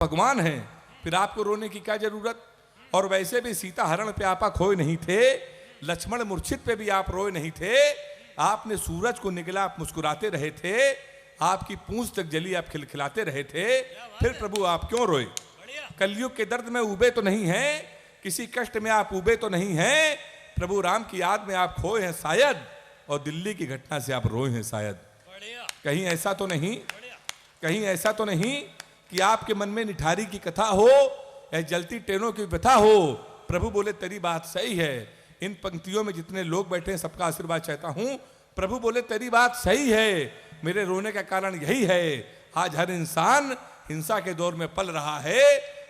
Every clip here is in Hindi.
भगवान हैं, फिर आपको रोने की क्या जरूरत। और वैसे भी सीता हरण पे आपा खोए नहीं थे, लक्ष्मण मूर्छित पे भी आप रोए नहीं थे। आपने सूरज को निकला, आप मुस्कुराते रहे थे, आपकी पूंछ तक जली, आप खिलखिलाते रहे थे, फिर प्रभु आप क्यों रोए। कलयुग के दर्द में उबे तो नहीं हैं, किसी कष्ट में आप उबे तो नहीं हैं, प्रभु राम की याद में आप खोए हैं शायद, और दिल्ली की घटना से आप रोए हैं शायद। कहीं ऐसा तो नहीं, कहीं ऐसा तो नहीं कि आपके मन में निठारी की कथा हो या जलती ट्रेनों की व्यथा हो। प्रभु बोले तेरी बात सही है। इन पंक्तियों में जितने लोग बैठे हैं सबका आशीर्वाद चाहता हूं। प्रभु बोले तेरी बात सही है, मेरे रोने का कारण यही है, आज हर इंसान हिंसा के दौर में पल रहा है।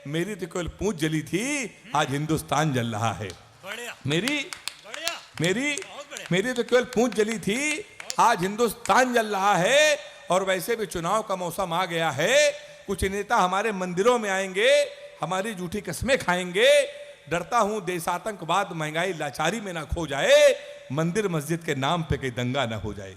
मेरी तो केवल पूंछ जली थी, आज हिंदुस्तान जल रहा है। मेरी मेरी तो केवल पूंछ जली थी, आज हिंदुस्तान जल रहा है। और वैसे भी चुनाव का मौसम आ गया है, कुछ नेता हमारे मंदिरों में आएंगे, हमारी झूठी कस्में खाएंगे। डरता हूं देशातंकवाद महंगाई लाचारी में ना खो जाए, मंदिर मस्जिद के नाम पे कहीं दंगा ना हो जाए।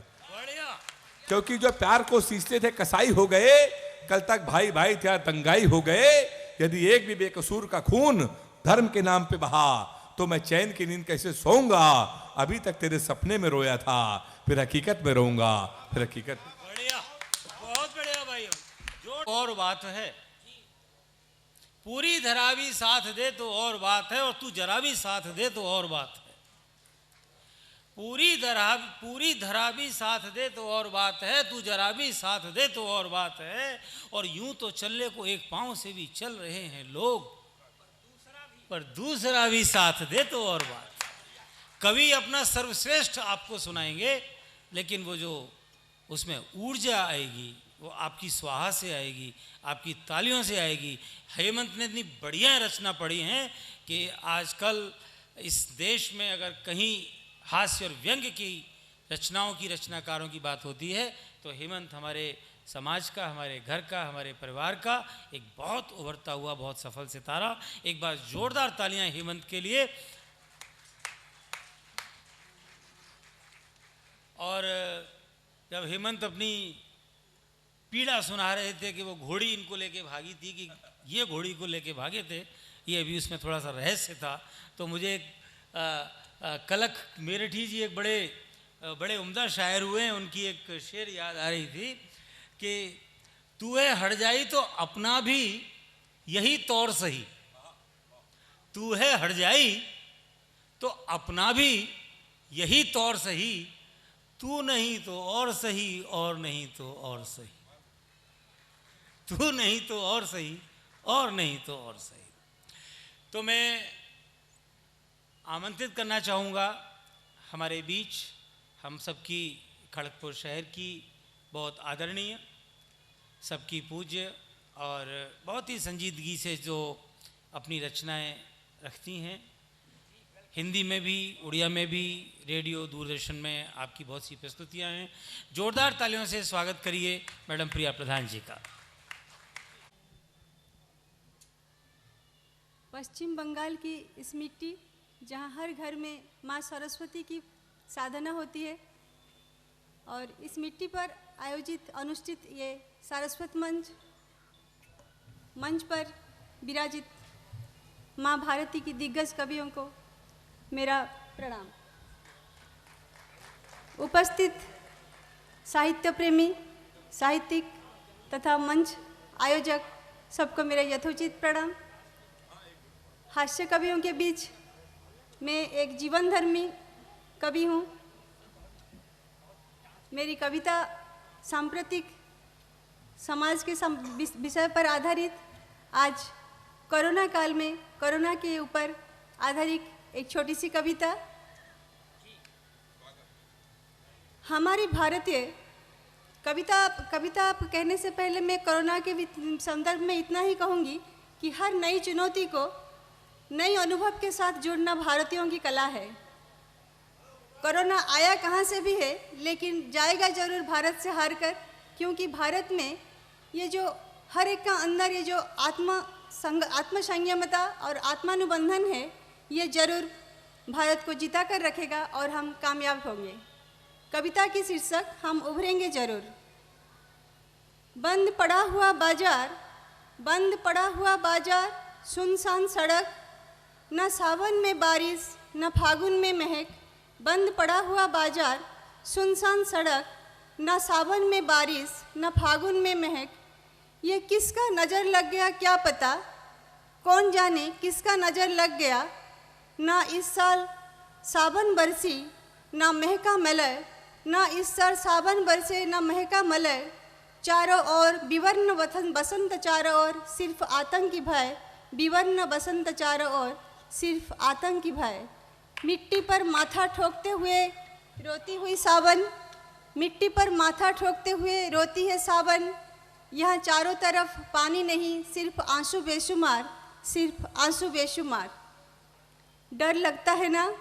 क्योंकि जो प्यार को सींचते थे कसाई हो गए, कल तक भाई भाई थे दंगाई हो गए। यदि एक भी बेकसूर का खून धर्म के नाम पे बहा, तो मैं चैन की नींद कैसे सोऊंगा। अभी तक तेरे सपने में रोया था, फिर हकीकत में रोऊंगा, फिर हकीकत। बहुत बढ़िया भाई। और बात है, पूरी धरा भी साथ दे तो और बात है, और तू जरा भी साथ दे तो और बात है। पूरी धरा भी साथ दे तो और बात है, तू जरा भी साथ दे तो और बात है। और यूं तो चलने को एक पांव से भी चल रहे हैं लोग, पर दूसरा भी साथ दे तो और बात है। कवि अपना सर्वश्रेष्ठ आपको सुनाएंगे, लेकिन वो जो उसमें ऊर्जा आएगी वो आपकी स्वाहा से आएगी, आपकी तालियों से आएगी। हेमंत ने इतनी बढ़िया रचना पढ़ी हैं कि आजकल इस देश में अगर कहीं हास्य और व्यंग्य की रचनाओं की रचनाकारों की बात होती है, तो हेमंत हमारे समाज का, हमारे घर का, हमारे परिवार का एक बहुत उभरता हुआ, बहुत सफल सितारा। एक बार जोरदार तालियां हेमंत के लिए। और जब हेमंत अपनी पीड़ा सुना रहे थे कि वो घोड़ी इनको लेके भागी थी, कि ये घोड़ी को लेके भागे थे, ये अभी उसमें थोड़ा सा रहस्य था, तो मुझे कलक मेरठी जी एक बड़े उम्दा शायर हुए हैं, उनकी एक शेर याद आ रही थी कि तू है हट जाई तो अपना भी यही तौर सही, तू है हट जाई तो अपना भी यही तौर सही, तू नहीं तो और सही, और नहीं तो और सही, तू नहीं तो और सही, और नहीं तो और सही। तो मैं आमंत्रित करना चाहूँगा हमारे बीच हम सबकी खड़गपुर शहर की बहुत आदरणीय, सबकी पूज्य और बहुत ही संजीदगी से जो अपनी रचनाएं रखती हैं, हिंदी में भी, उड़िया में भी, रेडियो दूरदर्शन में आपकी बहुत सी प्रस्तुतियां हैं। जोरदार तालियों से स्वागत करिए मैडम प्रिया प्रधान जी का। पश्चिम बंगाल की इस मिट्टी, जहाँ हर घर में माँ सरस्वती की साधना होती है, और इस मिट्टी पर आयोजित अनुष्ठित ये सारस्वत मंच पर विराजित माँ भारती की दिग्गज कवियों को मेरा प्रणाम। उपस्थित साहित्य प्रेमी, साहित्यिक तथा मंच आयोजक सबको मेरा यथोचित प्रणाम। हास्य कवियों के बीच मैं एक जीवनधर्मी कवि हूँ। मेरी कविता सांप्रतिक समाज के विषय पर आधारित, आज कोरोना काल में कोरोना के ऊपर आधारित एक छोटी सी कविता। हमारी भारतीय कविता कहने से पहले मैं कोरोना के संदर्भ में इतना ही कहूँगी कि हर नई चुनौती को नई अनुभव के साथ जुड़ना भारतीयों की कला है। कोरोना आया कहाँ से भी है, लेकिन जाएगा जरूर भारत से हार कर, क्योंकि भारत में ये जो हर एक का अंदर ये जो आत्मसंयमता और आत्मानुबंधन है, ये जरूर भारत को जिता कर रखेगा और हम कामयाब होंगे। कविता की शीर्षक हम उभरेंगे जरूर। बंद पड़ा हुआ बाजार बंद पड़ा हुआ बाजार, सुनसान सड़क, न सावन में बारिश न फागुन में महक। बंद पड़ा हुआ बाजार, सुनसान सड़क, न सावन में बारिश न फागुन में महक। ये किसका नज़र लग गया क्या पता, कौन जाने किसका नज़र लग गया। ना इस साल सावन बरसी ना महका मलय, ना इस साल सावन बरसे ना महका मलय। चारों ओर विवर्ण वतन बसंत, चारों ओर सिर्फ आतंक की भय। विवर्ण बसंत चारों ओर सिर्फ आतंक की भय। मिट्टी पर माथा ठोकते हुए रोती हुई सावन, मिट्टी पर माथा ठोकते हुए रोती है सावन। यहाँ चारों तरफ पानी नहीं, सिर्फ आंसू बेशुमार, सिर्फ आंसू बेशुमार। डर लगता है ना,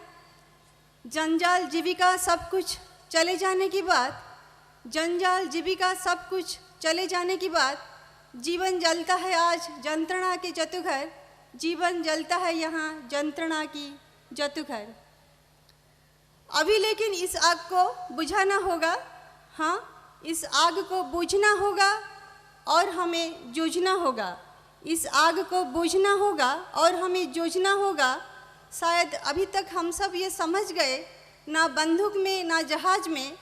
जंजाल जीविका सब कुछ चले जाने की बात, जंजाल जीविका सब कुछ चले जाने की बात। जीवन जलता है आज जंत्रणा के जतुघर, जीवन जलता है यहाँ जंत्रणा की जतुघर। अभी लेकिन इस आग को बुझाना होगा, हाँ इस आग को बुझना होगा और हमें जूझना होगा। इस आग को बुझना होगा और हमें जूझना होगा। शायद अभी तक हम सब ये समझ गए, ना बंदूक में ना जहाज में,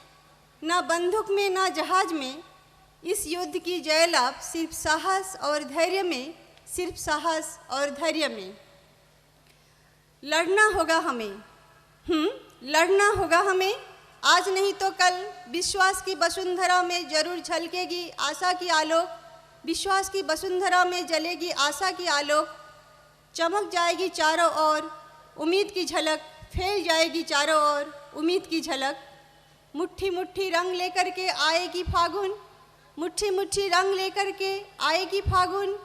ना बंदूक में ना जहाज में, इस युद्ध की जय लाभ सिर्फ साहस और धैर्य में, सिर्फ साहस और धैर्य में। लड़ना होगा हमें, लड़ना होगा हमें। आज नहीं तो कल विश्वास की वसुंधरा में जरूर झलकेगी आशा की आलोक, विश्वास की वसुंधरा में जलेगी आशा की आलोक। चमक जाएगी चारों ओर उम्मीद की झलक, फैल जाएगी चारों ओर उम्मीद की झलक। मुट्ठी मुट्ठी रंग लेकर के आएगी फागुन, मुट्ठी मुट्ठी रंग लेकर के आएगी फागुन।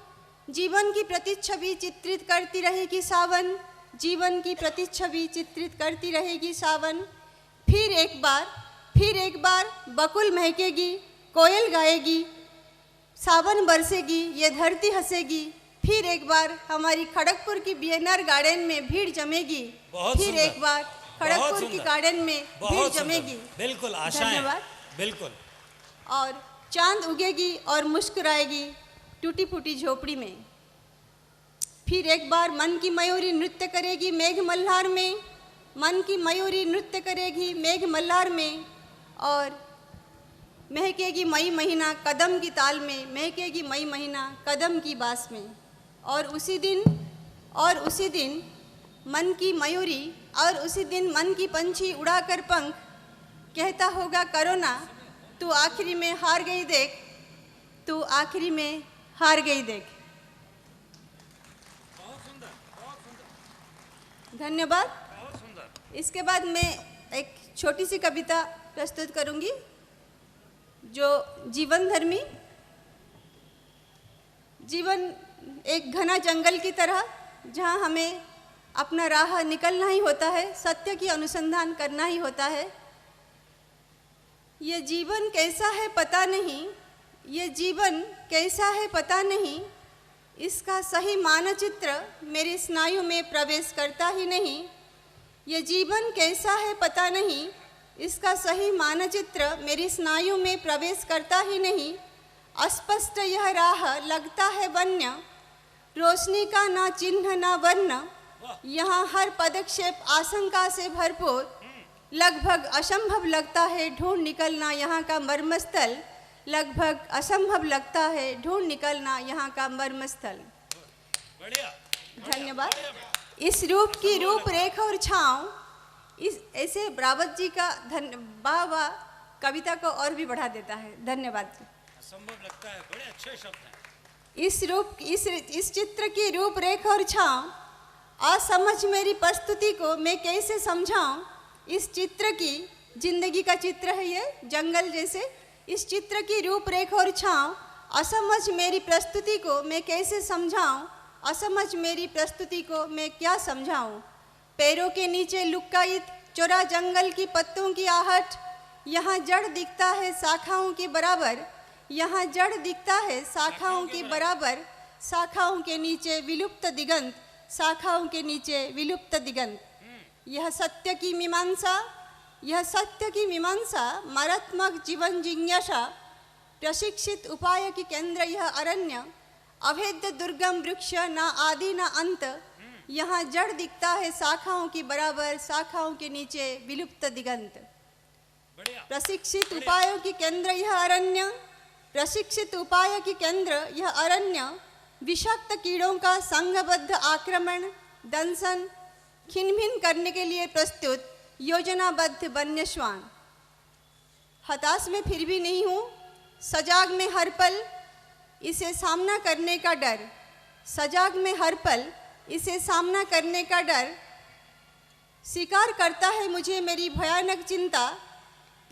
जीवन की प्रतिच्छवि चित्रित करती रहेगी सावन, जीवन की प्रतिच्छवि चित्रित करती रहेगी सावन। फिर एक बार बकुल महकेगी, कोयल गाएगी, सावन बरसेगी, ये धरती हंसेगी। फिर एक बार हमारी खड़गपुर की बीएनआर गार्डन में भीड़ जमेगी, फिर एक बार खड़गपुर की गार्डन में भीड़ जमेगी। बिल्कुल आशाएं, धन्यवाद। बिल्कुल। और चांद उगेगी और मुस्कुराएगी टूटी फूटी झोपड़ी में। फिर एक बार मन की मयूरी नृत्य करेगी मेघ मल्हार में, मन की मयूरी नृत्य करेगी मेघ मल्हार में। और महकेगी मई महीना कदम की ताल में, महकेगी मई महीना कदम की बास में। और उसी दिन मन की मयूरी, और उसी दिन मन की पंछी उड़ाकर पंख कहता होगा कोरोना, तू आखिरी में हार गई देख, तू आखिरी में हार गई देख। धन्यवाद। इसके बाद मैं एक छोटी सी कविता प्रस्तुत करूंगी जो जीवन धर्मी, जीवन एक घना जंगल की तरह जहां हमें अपना राह निकलना ही होता है, सत्य की अनुसंधान करना ही होता है। ये जीवन कैसा है पता नहीं, ये जीवन कैसा है पता नहीं, इसका सही मानचित्र मेरे स्नायु में प्रवेश करता ही नहीं। ये जीवन कैसा है पता नहीं, इसका सही मानचित्र मेरी स्नायु में प्रवेश करता ही नहीं। अस्पष्ट यह राह लगता है वन्य, रोशनी का ना चिन्ह ना वर्ण। यहाँ हर पदक्षेप आशंका से भरपूर, लगभग असंभव लगता है ढूंढ निकलना यहाँ का मर्मस्थल, लगभग असंभव लगता है ढूंढ निकलना यहाँ का मर्मस्थल। धन्यवाद। इस रूप की रूपरेखा और छाँव, इस ऐसे रावत जी का वाह कविता को और भी बढ़ा देता है। धन्यवाद जी। असंभव लगता है, बड़े अच्छे शब्द हैं। इस चित्र की रूपरेखा और छाँव, असमझ मेरी प्रस्तुति को मैं कैसे समझाऊं। इस चित्र की, जिंदगी का चित्र है ये जंगल जैसे, इस चित्र की रूपरेखा और छाँव, असमझ मेरी प्रस्तुति को मैं कैसे समझाऊं, असमझ मेरी प्रस्तुति को मैं क्या समझाऊं। पैरों के नीचे लुकायित चौरा जंगल की पत्तों की आहट, यहाँ जड़ दिखता है शाखाओं के बराबर, यहाँ जड़ दिखता है शाखाओं के बराबर। शाखाओं के नीचे विलुप्त दिगंत, शाखाओं के नीचे विलुप्त दिगंत। यह सत्य की मीमांसा, यह सत्य की मीमांसा, मारात्मक जीवन जिज्ञासा, प्रशिक्षित उपाय की केंद्र यह अरण्य, अभेद्य दुर्गम वृक्ष, ना आदि ना अंत, यहाँ जड़ दिखता है शाखाओं की बराबर, शाखाओं के नीचे विलुप्त दिगंत। बढ़िया। प्रशिक्षित उपायों की केंद्र यह अरण्य, प्रशिक्षित उपाय की केंद्र यह अरण्य, विषाक्त कीड़ों का संघबद्ध आक्रमण, दंशन, खिनभिन करने के लिए प्रस्तुत योजनाबद्ध वन्य श्वान। हताश में फिर भी नहीं हूँ, सजाग में हर पल इसे सामना करने का डर, सजाग में हर पल इसे सामना करने का डर, शिकार करता है मुझे मेरी भयानक चिंता,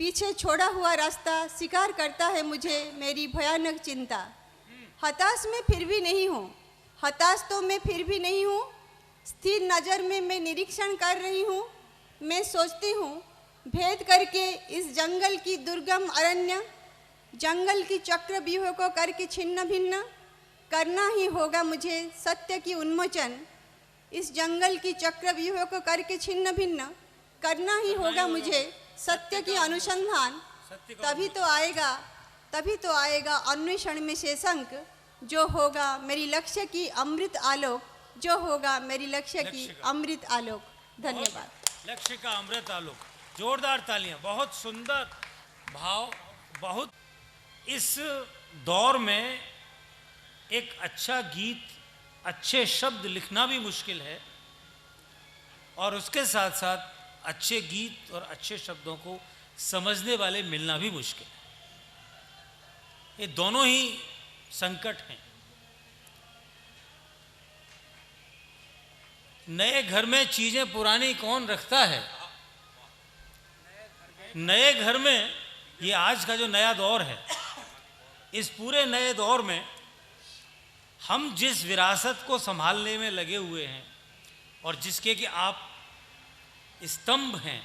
पीछे छोड़ा हुआ रास्ता शिकार करता है मुझे मेरी भयानक चिंता। हताश में फिर भी नहीं हूँ, हताश तो मैं फिर भी नहीं हूँ, स्थिर नज़र में मैं निरीक्षण कर रही हूँ, मैं सोचती हूँ भेद करके इस जंगल की दुर्गम अरण्य, जंगल की चक्र व्यूह को करके छिन्न भिन्न करना ही होगा मुझे सत्य की उन्मोचन, इस जंगल की चक्र व्यूह को करके छिन्न भिन्न करना ही होगा मुझे सत्य की अनुसंधान। तभी तो आएगा अन्वेषण में शेषंक, जो होगा मेरी लक्ष्य की अमृत आलोक, जो होगा मेरी लक्ष्य की अमृत आलोक। धन्यवाद। लक्ष्य का अमृत आलोक। जोरदार तालियां। बहुत सुंदर भाव। बहुत इस दौर में एक अच्छा गीत, अच्छे शब्द लिखना भी मुश्किल है, और उसके साथ साथ अच्छे गीत और अच्छे शब्दों को समझने वाले मिलना भी मुश्किल है। ये दोनों ही संकट हैं। नए घर में चीजें पुरानी कौन रखता है? नए घर में, ये आज का जो नया दौर है, इस पूरे नए दौर में हम जिस विरासत को संभालने में लगे हुए हैं, और जिसके कि आप स्तंभ हैं,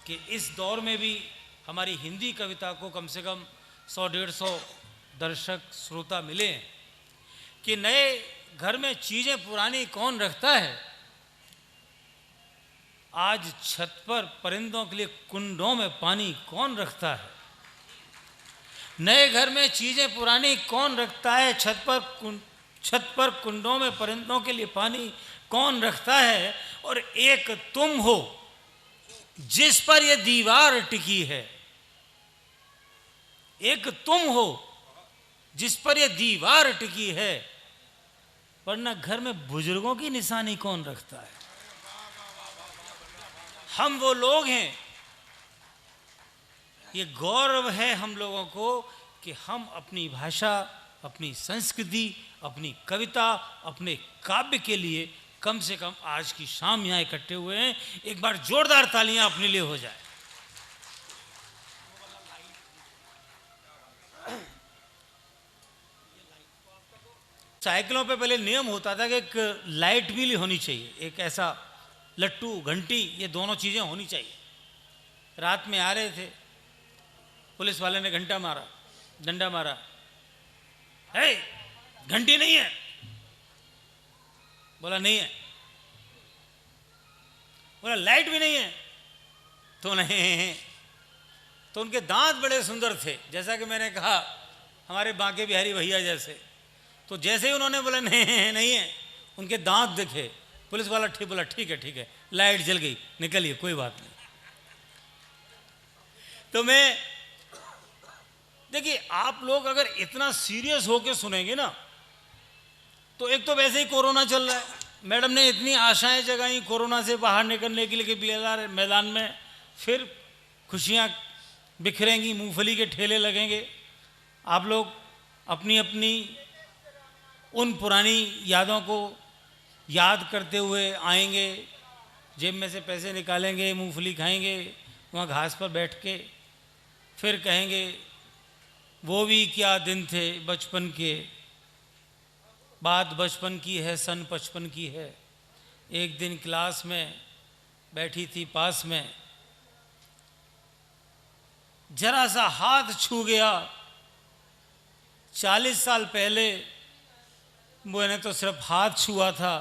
कि इस दौर में भी हमारी हिंदी कविता को कम से कम 100-150 दर्शक श्रोता मिले हैं, कि नए घर में चीज़ें पुरानी कौन रखता है। आज छत पर परिंदों के लिए कुंडों में पानी कौन रखता है। नए घर में चीज़ें पुरानी कौन रखता है, छत पर कुंडों में परिंदों के लिए पानी कौन रखता है। और एक तुम हो जिस पर यह दीवार टिकी है, एक तुम हो जिस पर यह दीवार टिकी है, वरना घर में बुजुर्गों की निशानी कौन रखता है। हम वो लोग हैं, ये गौरव है हम लोगों को कि हम अपनी भाषा, अपनी संस्कृति, अपनी कविता, अपने काव्य के लिए कम से कम आज की शाम यहाँ इकट्ठे हुए हैं। एक बार जोरदार तालियां अपने लिए हो जाए। साइकिलों पे पहले नियम होता था कि एक लाइट भी होनी चाहिए, एक ऐसा लट्टू, घंटी, ये दोनों चीज़ें होनी चाहिए। रात में आ रहे थे, पुलिस वाले ने घंटा मारा, डंडा मारा, है घंटी नहीं है। बोला नहीं है। बोला लाइट भी नहीं है। तो नहीं। तो उनके दांत बड़े सुंदर थे, जैसा कि मैंने कहा हमारे बांके बिहारी भैया जैसे। तो जैसे ही उन्होंने बोला नहीं है, उनके दांत दिखे। पुलिस वाला बोला ठीक है, लाइट जल गई, निकलिए, कोई बात नहीं। तो मैं देखिए, आप लोग अगर इतना सीरियस होकर सुनेंगे ना, तो एक तो वैसे ही कोरोना चल रहा है, मैडम ने इतनी आशाएं जगाई कोरोना से बाहर निकलने के लिए कि बीएलआर मैदान में फिर खुशियां बिखरेंगी, मूंगफली के ठेले लगेंगे। आप लोग अपनी अपनी उन पुरानी यादों को याद करते हुए आएंगे, जेब में से पैसे निकालेंगे, मूंगफली खाएंगे, वहाँ घास पर बैठ के, फिर कहेंगे वो भी क्या दिन थे बचपन के, बात बचपन की है, सन 55 की है। एक दिन क्लास में बैठी थी पास में, जरा सा हाथ छू गया। 40 साल पहले मैंने तो सिर्फ हाथ छुआ था,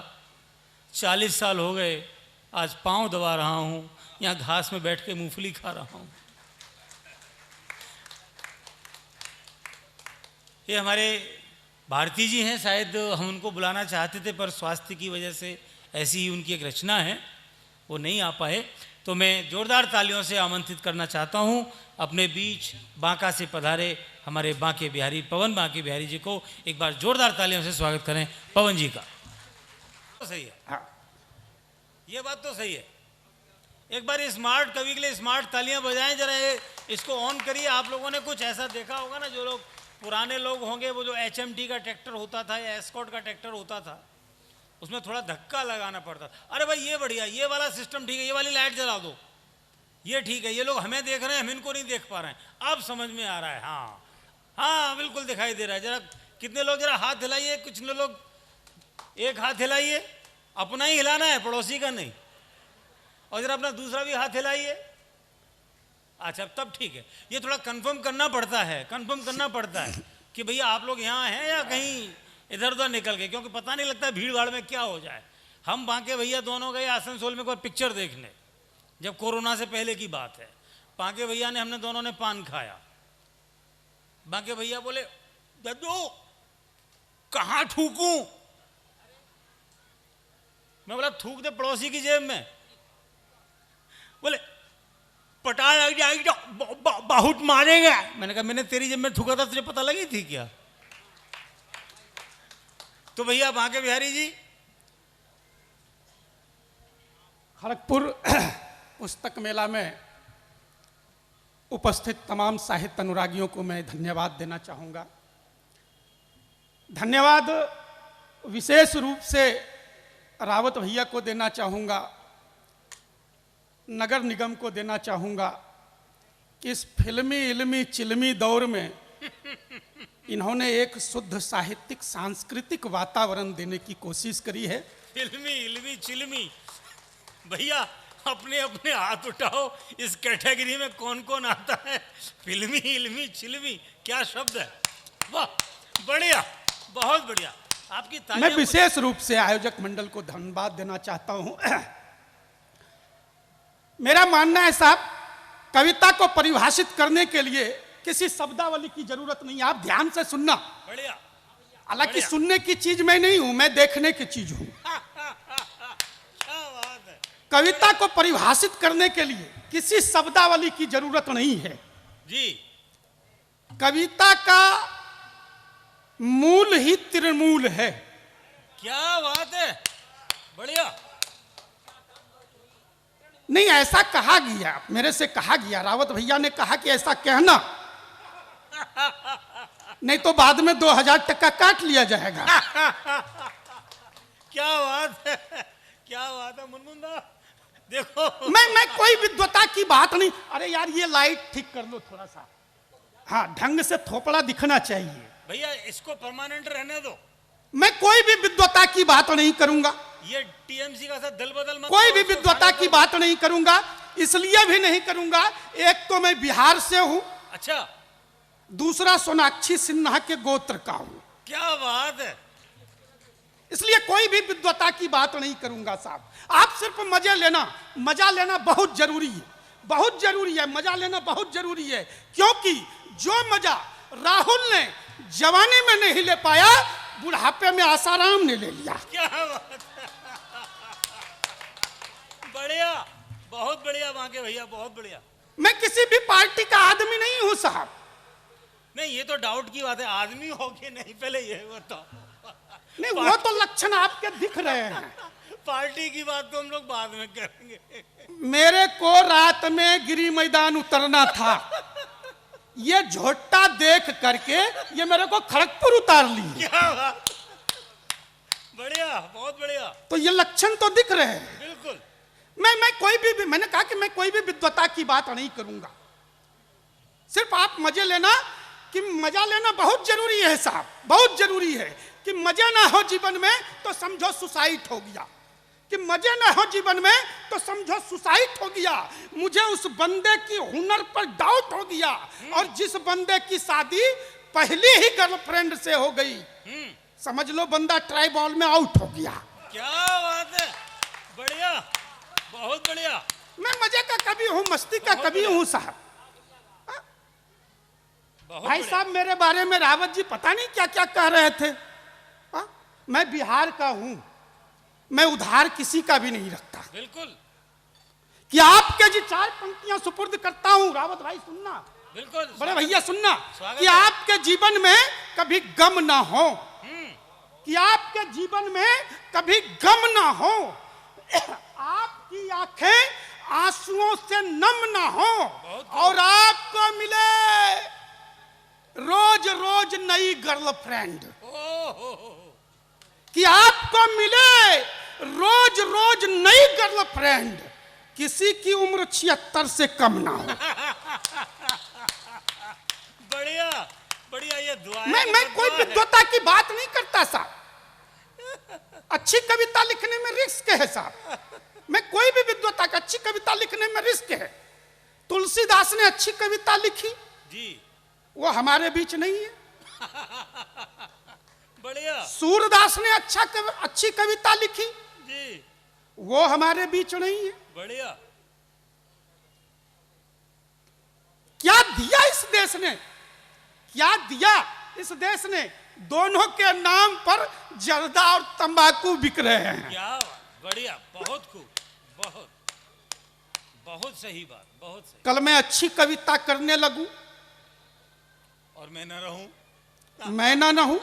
40 साल हो गए, आज पांव दबा रहा हूँ, यहाँ घास में बैठ के मूंगफली खा रहा हूँ। ये हमारे भारती जी हैं, शायद हम उनको बुलाना चाहते थे पर स्वास्थ्य की वजह से ऐसी ही उनकी एक रचना है, वो नहीं आ पाए। तो मैं जोरदार तालियों से आमंत्रित करना चाहता हूँ अपने बीच बांका से पधारे हमारे बांके बिहारी, पवन बांके बिहारी जी को एक बार जोरदार तालियों से स्वागत करें पवन जी का। तो सही है, हाँ। ये बात तो सही है। एक बार स्मार्ट कवि के लिए स्मार्ट तालियां बजाएं जरा, इसको ऑन करिए। आप लोगों ने कुछ ऐसा देखा होगा ना, जो लोग पुराने लोग होंगे, वो जो HMT का ट्रैक्टर होता था या एस्कॉर्ट का ट्रैक्टर होता था, उसमें थोड़ा धक्का लगाना पड़ता था। अरे भाई ये बढ़िया, ये वाला सिस्टम ठीक है, ये वाली लाइट जला दो, ये ठीक है, ये लोग हमें देख रहे हैं, हम इनको नहीं देख पा रहे हैं। अब समझ में आ रहा है, हाँ हाँ बिल्कुल दिखाई दे रहा है। जरा कितने लोग जरा हाथ हिलाइए, कुछ लोग एक हाथ हिलाइए, अपना ही हिलाना है, पड़ोसी का नहीं। और जरा अपना दूसरा भी हाथ हिलाइए। अच्छा तब ठीक है। ये थोड़ा कंफर्म करना पड़ता है, कंफर्म करना पड़ता है कि भैया आप लोग यहाँ हैं या कहीं इधर उधर निकल गए, क्योंकि पता नहीं लगता भीड़ भाड़ में क्या हो जाए। हम बांके भैया दोनों गए आसनसोल में कोई पिक्चर देखने, जब कोरोना से पहले की बात है। बांके भैया ने, हमने दोनों ने पान खाया। बांके भैया बोले दद्दू कहाँ थूकूं? मैं बोला थूक दे पड़ोसी की जेब में। बोले पटा लग जाएगी तो बहुत मारेगा। मैंने कहा मैंने तेरी जेब में थूका था, तुझे पता लगी थी क्या? तो भैया बांके बिहारी जी, खड़गपुर पुस्तक मेला में उपस्थित तमाम साहित्य अनुरागियों को मैं धन्यवाद देना चाहूँगा। धन्यवाद विशेष रूप से रावत भैया को देना चाहूँगा, नगर निगम को देना चाहूँगा कि इस फिल्मी इल्मी चिल्मी दौर में इन्होंने एक शुद्ध साहित्यिक सांस्कृतिक वातावरण देने की कोशिश करी है। फिल्मी इल्मी चिल्मी, भैया अपने अपने हाथ उठाओ, इस कैटेगरी में कौन कौन आता है? फिल्मी इल्मी चिल्मी, क्या शब्द है, वाह बढ़िया, बहुत बढ़िया। आपकी मैं विशेष रूप से आयोजक मंडल को धन्यवाद देना चाहता हूं। मेरा मानना है साहब, कविता को परिभाषित करने के लिए किसी शब्दावली की जरूरत नहीं। आप ध्यान से सुनना। बढ़िया। हालांकि सुनने की चीज मैं नहीं हूं, मैं देखने की चीज हूं। कविता को परिभाषित करने के लिए किसी शब्दावली की जरूरत नहीं है जी। कविता का मूल ही त्रिमूल है। क्या बात है, बढ़िया। नहीं, ऐसा कहा गया, मेरे से कहा गया, रावत भैया ने कहा कि ऐसा कहना, नहीं तो बाद में 2000 टका काट लिया जाएगा। क्या बात है, क्या बात है मुनमुंदा, देखो। मैं कोई विद्वता की बात नहीं। अरे यार ये लाइट ठीक कर लो थोड़ा सा, हाँ ढंग से थोपड़ा दिखना चाहिए। भैया इसको परमानेंट रहने दो। मैं कोई भी विद्वता की बात नहीं करूंगा, ये टीएमसी का साथ दल बदल मत, कोई भी विद्वता की बात नहीं करूंगा। इसलिए भी नहीं करूंगा, एक तो मैं बिहार से हूं, अच्छा, दूसरा सोनाक्षी सिन्हा के गोत्र का हूं। क्या बात है। इसलिए कोई भी विद्वता की बात नहीं करूंगा साहब। आप सिर्फ मजे लेना, मजा लेना बहुत जरूरी है, बहुत जरूरी है, मजा लेना बहुत जरूरी है। क्योंकि जो मजा राहुल ने जवानी में नहीं ले पाया, बुढ़ापे में आसाराम ने ले लिया। क्या बात है, बढ़िया, बहुत बढ़िया बांके भैया, बहुत बढ़िया। मैं किसी भी पार्टी का आदमी नहीं हूं साहब। नहीं ये तो डाउट की बात है, आदमी हो कि नहीं पहले ये बताओ। नहीं वो तो लक्षण आपके दिख रहे हैं। पार्टी की बात तो हम लोग बाद में करेंगे। मेरे को रात में गिरी मैदान उतरना था, ये झोटा देख करके ये मेरे को खड़गपुर उतार ली। क्या बात, बढ़िया, बहुत बढ़िया। तो ये लक्षण तो दिख रहे हैं। बिल्कुल। मैं कोई भी, मैंने कहा कि मैं कोई भी विद्वता की बात नहीं करूंगा। सिर्फ आप मजे लेना, कि मजा लेना बहुत जरूरी है साहब, बहुत जरूरी है। कि मजे ना हो जीवन में तो समझो सुसाइड हो गया, कि मजे ना हो जीवन में तो समझो सुसाइड हो गया। मुझे उस बंदे की हुनर पर डाउट हो गया, और जिस बंदे की शादी पहली ही गर्लफ्रेंड से हो गई, समझ लो बंदा ट्राई बॉल में आउट हो गया। क्या बात है, बढ़िया, बहुत बढ़िया। मैं मजे का कभी हूं, मस्ती का कभी हूं साहब। बहुत भाई बढ़िया। साहब मेरे बारे में रावत जी पता नहीं क्या क्या कह रहे थे। हाँ? मैं बिहार का हूं, मैं उधार किसी का भी नहीं रखता। बिल्कुल कि आपके जी 4 पंक्तियां सुपुर्द करता हूं। रावत भाई सुनना, बिल्कुल। बड़े भैया सुनना, स्वागत कि है। आपके जीवन में कभी गम ना हो, कि आपके जीवन में कभी गम ना हो, आपकी आंखें आंसुओं से नम ना हो, और आपको मिले रोज रोज नई गर्लफ्रेंड, कि आपको मिले रोज रोज नई गर्लफ्रेंड, किसी की उम्र 76 से कम ना हो। बढ़िया बढ़िया, ये दुआ है मैं कि मैं कोई बददुआ है। विद्वता की बात नहीं करता साहब। अच्छी कविता लिखने में रिस्क है साहब। मैं कोई भी विद्वता का अच्छी कविता लिखने में रिस्क है। तुलसीदास ने अच्छी कविता लिखी, जी वो हमारे बीच नहीं है। बढ़िया सूरदास ने अच्छी कविता लिखी, जी, वो हमारे बीच नहीं है। बढ़िया। क्या दिया इस देश ने, क्या दिया इस देश ने? दोनों के नाम पर जर्दा और तंबाकू बिक रहे हैं। क्या बात, बढ़िया, बहुत खूब, बहुत बहुत सही बात, बहुत सही। कल मैं अच्छी कविता करने लगूं, और मैं न रहूं, मैं ना हूं।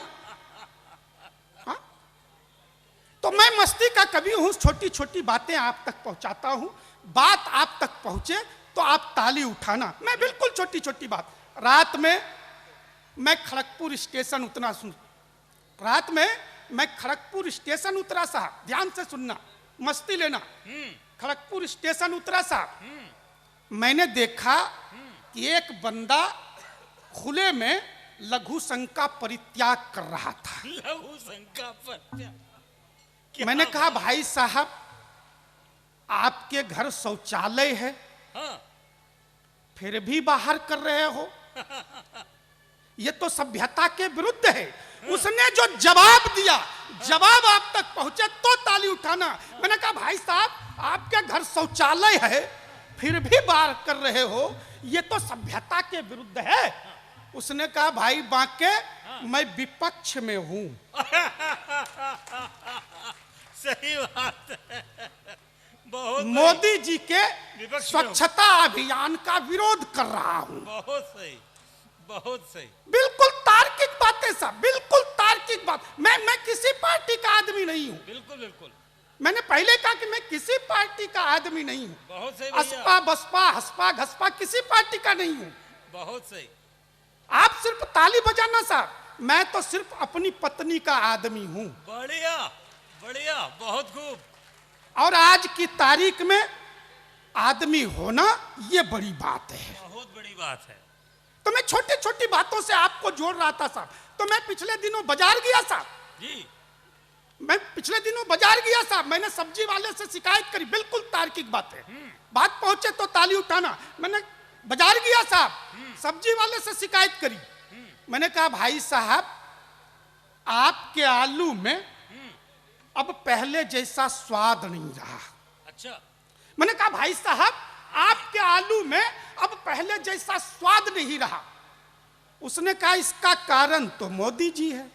हाँ? तो मैं मस्ती का कवि हूं, छोटी छोटी बातें आप तक पहुंचाता हूं। बात आप तक पहुंचे तो आप ताली उठाना। मैं बिल्कुल छोटी छोटी बात। रात में मैं खड़गपुर स्टेशन उतरा, सुन, रात में मैं खड़गपुर स्टेशन उतरा साहब, ध्यान से सुनना, मस्ती लेना। खड़गपुर स्टेशन उतरा साहब, मैंने देखा कि एक बंदा खुले में लघु शंका परित्याग कर रहा था। लघु शंका पर मैंने कहा भाई साहब आपके घर शौचालय है, हाँ, फिर भी बाहर कर रहे हो, ये तो सभ्यता के विरुद्ध है। उसने जो जवाब दिया, जवाब आप तक पहुंचे तो ताली उठाना। मैंने कहा भाई साहब आपके घर शौचालय है फिर भी बाहर कर रहे हो, ये तो सभ्यता के विरुद्ध है। उसने कहा भाई बांके मैं विपक्ष में हूं। सही बात है, बहुत मोदी जी के विपक्ष में हूं। स्वच्छता अभियान का विरोध कर रहा हूं। बहुत सही, बहुत सही। बिल्कुल तार्किक बातें साहब, बिल्कुल तार्किक बात। मैं किसी पार्टी का आदमी नहीं हूं। बिल्कुल बिल्कुल, मैंने पहले कहा कि मैं किसी पार्टी का आदमी नहीं हूं। बहुत सही भैया, असपा बसपा हसपा घसपा किसी पार्टी का नहीं हूं। बहुत सही। आप सिर्फ ताली बजाना साहब, मैं तो सिर्फ अपनी पत्नी का आदमी हूं। बढ़िया बढ़िया, बहुत खूब। और आज की तारीख में आदमी होना ये बड़ी बात है। बहुत बड़ी बात है। तो मैं छोटी छोटी बातों से आपको जोड़ रहा था साहब। तो मैं पिछले दिनों बाजार गया साहब, जी, मैं पिछले दिनों बाजार गया साहब, मैंने सब्जी वाले से शिकायत करी। बिल्कुल तार्किक बात है, बात पहुंचे तो ताली उठाना। मैंने बाजार गया साहब, सब्जी वाले से शिकायत करी। मैंने कहा भाई साहब आपके आलू में अब पहले जैसा स्वाद नहीं रहा। अच्छा, मैंने कहा भाई साहब आपके आलू में अब पहले जैसा स्वाद नहीं रहा। उसने कहा इसका कारण तो मोदी जी है।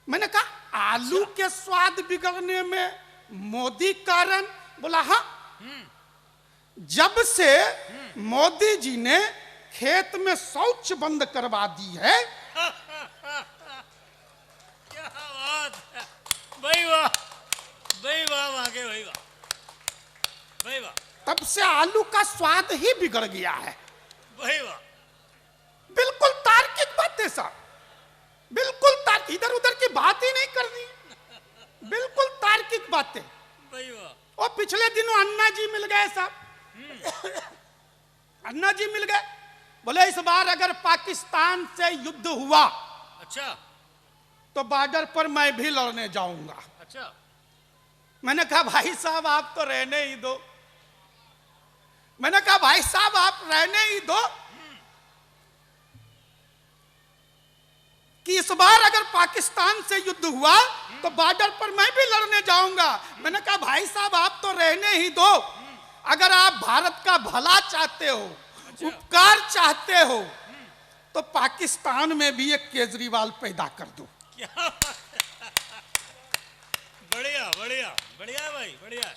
मैंने कहा आलू के स्वाद बिगड़ने में मोदी कारण? बोला हाँ, जब से मोदी जी ने खेत में शौच बंद करवा दी है। क्या बात है, भाई वाह, भाई वाह, आगे भाई वाह, भाई वाह, तब से आलू का स्वाद ही बिगड़ गया है। भाई वाह। बिल्कुल तार्किक बातें साहब, बिल्कुल तार्किक, इधर उधर की बात ही नहीं करनी, बिल्कुल तार्किक बातें। भाई वाह, और पिछले दिनों अन्ना जी मिल गए साहब, अन्ना जी मिल गए, बोले इस बार अगर पाकिस्तान से युद्ध हुआ अच्छा तो बॉर्डर पर मैं भी लड़ने जाऊंगा। अच्छा, मैंने कहा भाई साहब आप तो रहने ही दो। मैंने कहा भाई साहब आप रहने ही दो कि इस बार अगर पाकिस्तान से युद्ध हुआ तो बॉर्डर पर मैं भी लड़ने जाऊंगा। मैंने कहा भाई साहब आप तो रहने ही दो। अगर आप भारत का भला चाहते हो, उपकार चाहते हो, तो पाकिस्तान में भी एक केजरीवाल पैदा कर दो। क्या बात है। बढ़िया बढ़िया बढ़िया भाई, बढ़िया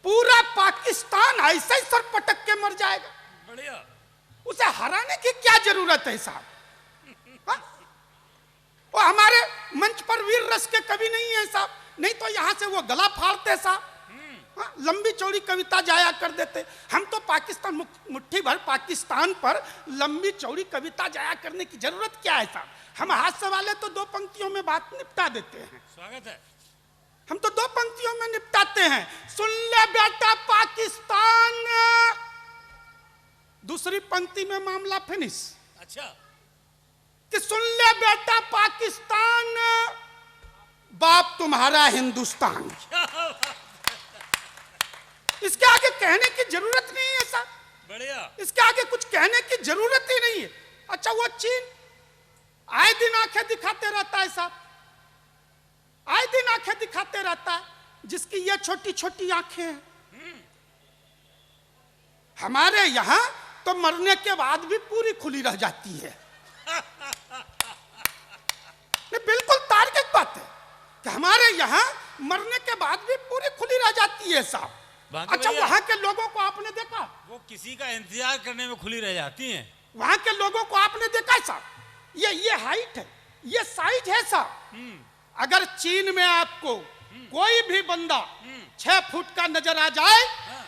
पूरा पाकिस्तान ऐसे ही सर पटक के मर जाएगा। बढ़िया। उसे हराने की क्या जरूरत है साहब? हाँ? वो हमारे मंच पर वीर रस के कवि नहीं है साहब, नहीं तो यहां से वो गला फाड़ते साहब। हाँ? लंबी चौड़ी कविता जाया कर देते। हम तो पाकिस्तान मुट्ठी भर पाकिस्तान पर लंबी चौड़ी कविता जाया करने की जरूरत क्या है साहब? हम हास्य वाले तो 2 पंक्तियों में बात निपटा देते हैं। स्वागत है। हम तो 2 पंक्तियों में निपटाते हैं। सुन ले बेटा पाकिस्तान, दूसरी पंक्ति में मामला फिनिश। अच्छा। कि सुन ले बेटा पाकिस्तान, बाप तुम्हारा हिंदुस्तान। इसके आगे कहने की जरूरत नहीं है साहब। बढ़िया। इसके आगे कुछ कहने की जरूरत ही नहीं है। अच्छा, वो चीन आए दिन आंखें दिखाते रहता है साहब, आए दिन आंखें दिखाते रहता है, जिसकी ये छोटी छोटी आंखें हैं। हमारे यहां तो मरने के बाद भी पूरी खुली रह जाती है। नहीं, बिल्कुल तार्किक बात है कि हमारे यहां मरने के बाद भी पूरी खुली रह जाती है साहब। अच्छा, वहां के लोगों को आपने देखा? वो किसी का इंतजार करने में खुली रह जाती हैं। वहां के लोगों को आपने देखा है साहब? ये हाइट है, ये साइज है साहब। अगर चीन में आपको कोई भी बंदा 6 फुट का नजर आ जाए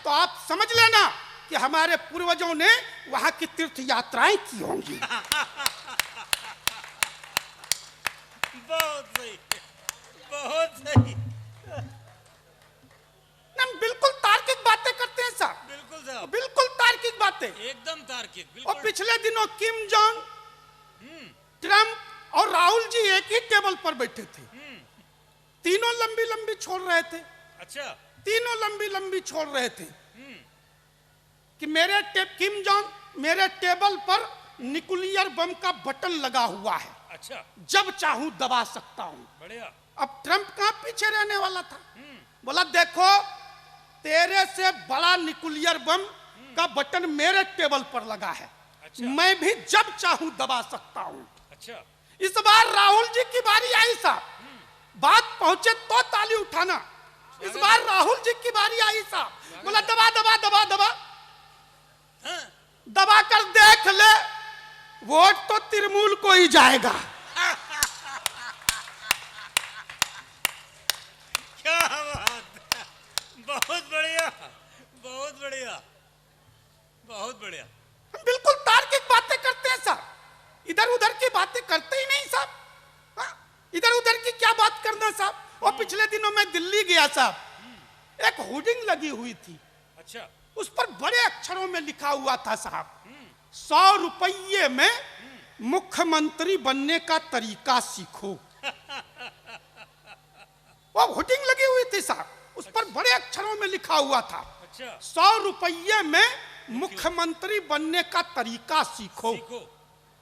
तो आप समझ लेना कि हमारे पूर्वजों ने वहां की तीर्थ यात्राएं की होंगी। बहुत सही, बहुत सही। हम बिल्कुल तार्किक बातें करते हैं साहब। बिल्कुल साहब, बिल्कुल तार्किक बातें, एकदम तार्किक। और बिल्कुल। पिछले दिनों किम जोंग, ट्रंप और राहुल जी एक ही टेबल पर बैठे थे। तीनों लंबी लंबी छोड़ रहे थे। अच्छा। तीनों लंबी लंबी छोड़ रहे थे कि किम जोंग मेरे टेबल पर न्यूक्लियर बम का बटन लगा हुआ है। अच्छा। जब चाहूं दबा सकता हूं। बढ़िया। अब ट्रंप कहां पीछे रहने वाला था? बोला देखो, तेरे से बड़ा न्यूक्लियर बम का बटन मेरे टेबल पर लगा है। अच्छा। मैं भी जब चाहूं दबा सकता हूं। अच्छा। इस बार राहुल जी की बारी आई साहब, बात पहुंचे तो ताली उठाना। इस बार राहुल जी की बारी आई साहब, बोला दबा दबा दबा दबा। हाँ। दबा कर देख ले, वोट तो तृणमूल को ही जाएगा। क्या बात है। बहुत बढ़िया, बहुत बढ़िया, बहुत बढ़िया। हम बिल्कुल तार्किक बातें करते हैं साहब, इधर उधर की बातें करते ही नहीं साहब। इधर उधर की क्या बात करना साहब। और पिछले दिनों मैं दिल्ली गया साहब, एक होर्डिंग लगी हुई थी। अच्छा। उस पर बड़े अक्षरों में लिखा हुआ था साहब, 100 रुपये में मुख्यमंत्री बनने का तरीका सीखो। वो होर्डिंग लगी हुई थी साहब, उस पर बड़े अक्षरों में लिखा हुआ था, अच्छा। 100 रुपये में मुख्यमंत्री बनने का तरीका सीखो।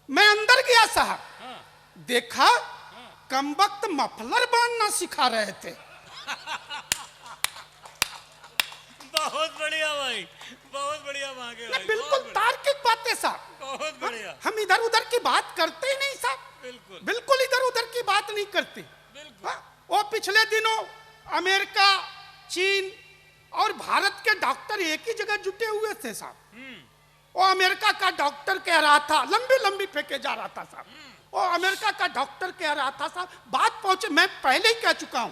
मैं अंदर गया साहब। हाँ। देखा, कमबख्त मफलर बांधना सिखा रहे थे। बहुत बढ़िया भाई, बहुत बढ़िया मांगे भाई। बिल्कुल तार्किक बातें साहब। बहुत बढ़िया। हम इधर उधर की बात करते ही नहीं साहब। बिल्कुल बिल्कुल इधर उधर की बात नहीं करते। बिल्कुल। वो पिछले दिनों अमेरिका, चीन और भारत के डॉक्टर एक ही जगह जुटे हुए थे साहब। वो अमेरिका का डॉक्टर कह रहा था, लंबी लंबी फेंके जा रहा था साहब। वो अमेरिका का डॉक्टर कह रहा था साहब, बात पहुंचे, मैं पहले ही कह चुका हूं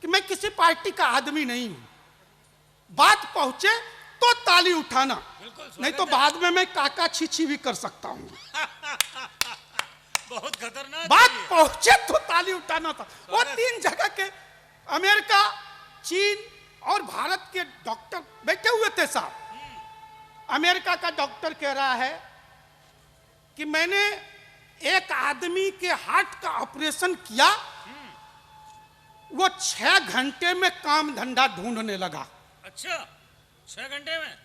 कि मैं किसी पार्टी का आदमी नहीं हूं। बात पहुंचे तो ताली उठाना, नहीं तो बाद में मैं काका छीछी भी कर सकता हूं। बहुत खतरनाक। बात पहुंचे तो ताली उठाना था। वो 3 जगह के अमेरिका, चीन और भारत के डॉक्टर बैठे हुए थे साहब। अमेरिका का डॉक्टर कह रहा है कि मैंने एक आदमी के हार्ट का ऑपरेशन किया, वो 6 घंटे में काम धंधा ढूंढने लगा। अच्छा, 6 घंटे में?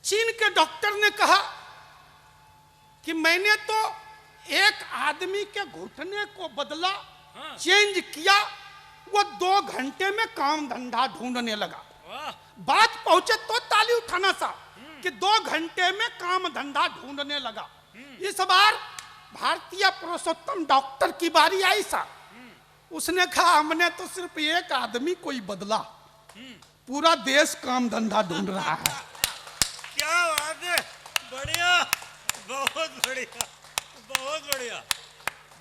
चीन के डॉक्टर ने कहा कि मैंने तो एक आदमी के घुटने को बदला, हाँ। चेंज किया, वो 2 घंटे में काम धंधा ढूंढने लगा। वाह। बात पहुंचे तो ताली उठाना साहब कि 2 घंटे में काम धंधा ढूंढने लगा। इस बार भारतीय पुरुषोत्तम डॉक्टर की बारी आई साहब। उसने कहा हमने तो सिर्फ एक आदमी को ही बदला, पूरा देश काम धंधा ढूंढ रहा है। क्या बात है, बढ़िया, बहुत बढ़िया, बहुत बढ़िया,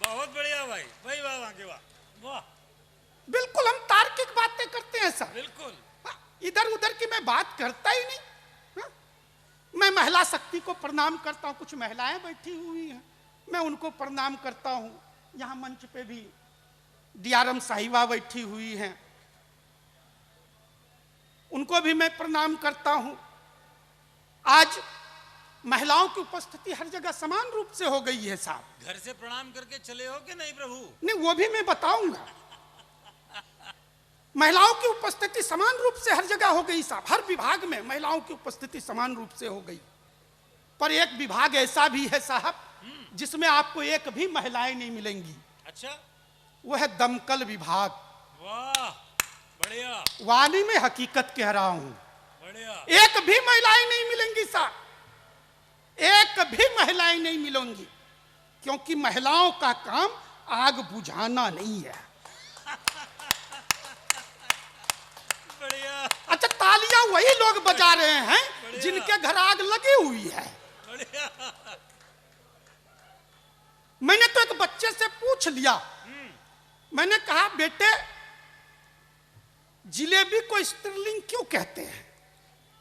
बहुत बढ़िया भाई, भाई वाह, वाह के वाह, वाह। बिल्कुल हम तार्किक बातें करते हैं सर, बिल्कुल। इधर उधर की मैं बात करता ही नहीं। हाँ? मैं महिला शक्ति को प्रणाम करता हूं, कुछ महिलाएं बैठी हुई हैं, मैं उनको प्रणाम करता हूं। यहां मंच पे भी डीआरएम साहिबा बैठी हुई हैं, उनको भी मैं प्रणाम करता हूं। आज महिलाओं की उपस्थिति हर जगह समान रूप से हो गई है साहब। घर से प्रणाम करके चले हो कि नहीं प्रभु? नहीं, वो भी मैं बताऊंगा। महिलाओं की उपस्थिति समान रूप से हर जगह हो गई साहब, हर विभाग में महिलाओं की उपस्थिति समान रूप से हो गई। पर एक विभाग ऐसा भी है साहब जिसमें आपको एक भी महिलाएं नहीं मिलेंगी। अच्छा, वो है दमकल विभाग। वाह, बढ़िया, वाली में हकीकत कह रहा हूं, बढ़िया। एक भी महिलाएं नहीं मिलेंगी साहब, एक भी महिलाएं नहीं मिलेंगी, क्योंकि महिलाओं का काम आग बुझाना नहीं है। बढ़िया, अच्छा, तालियां वही लोग बजा रहे हैं जिनके घर आग लगी हुई है। बढ़िया। मैंने तो एक बच्चे से पूछ लिया, मैंने कहा बेटे जिलेबी को स्त्रीलिंग क्यों कहते हैं?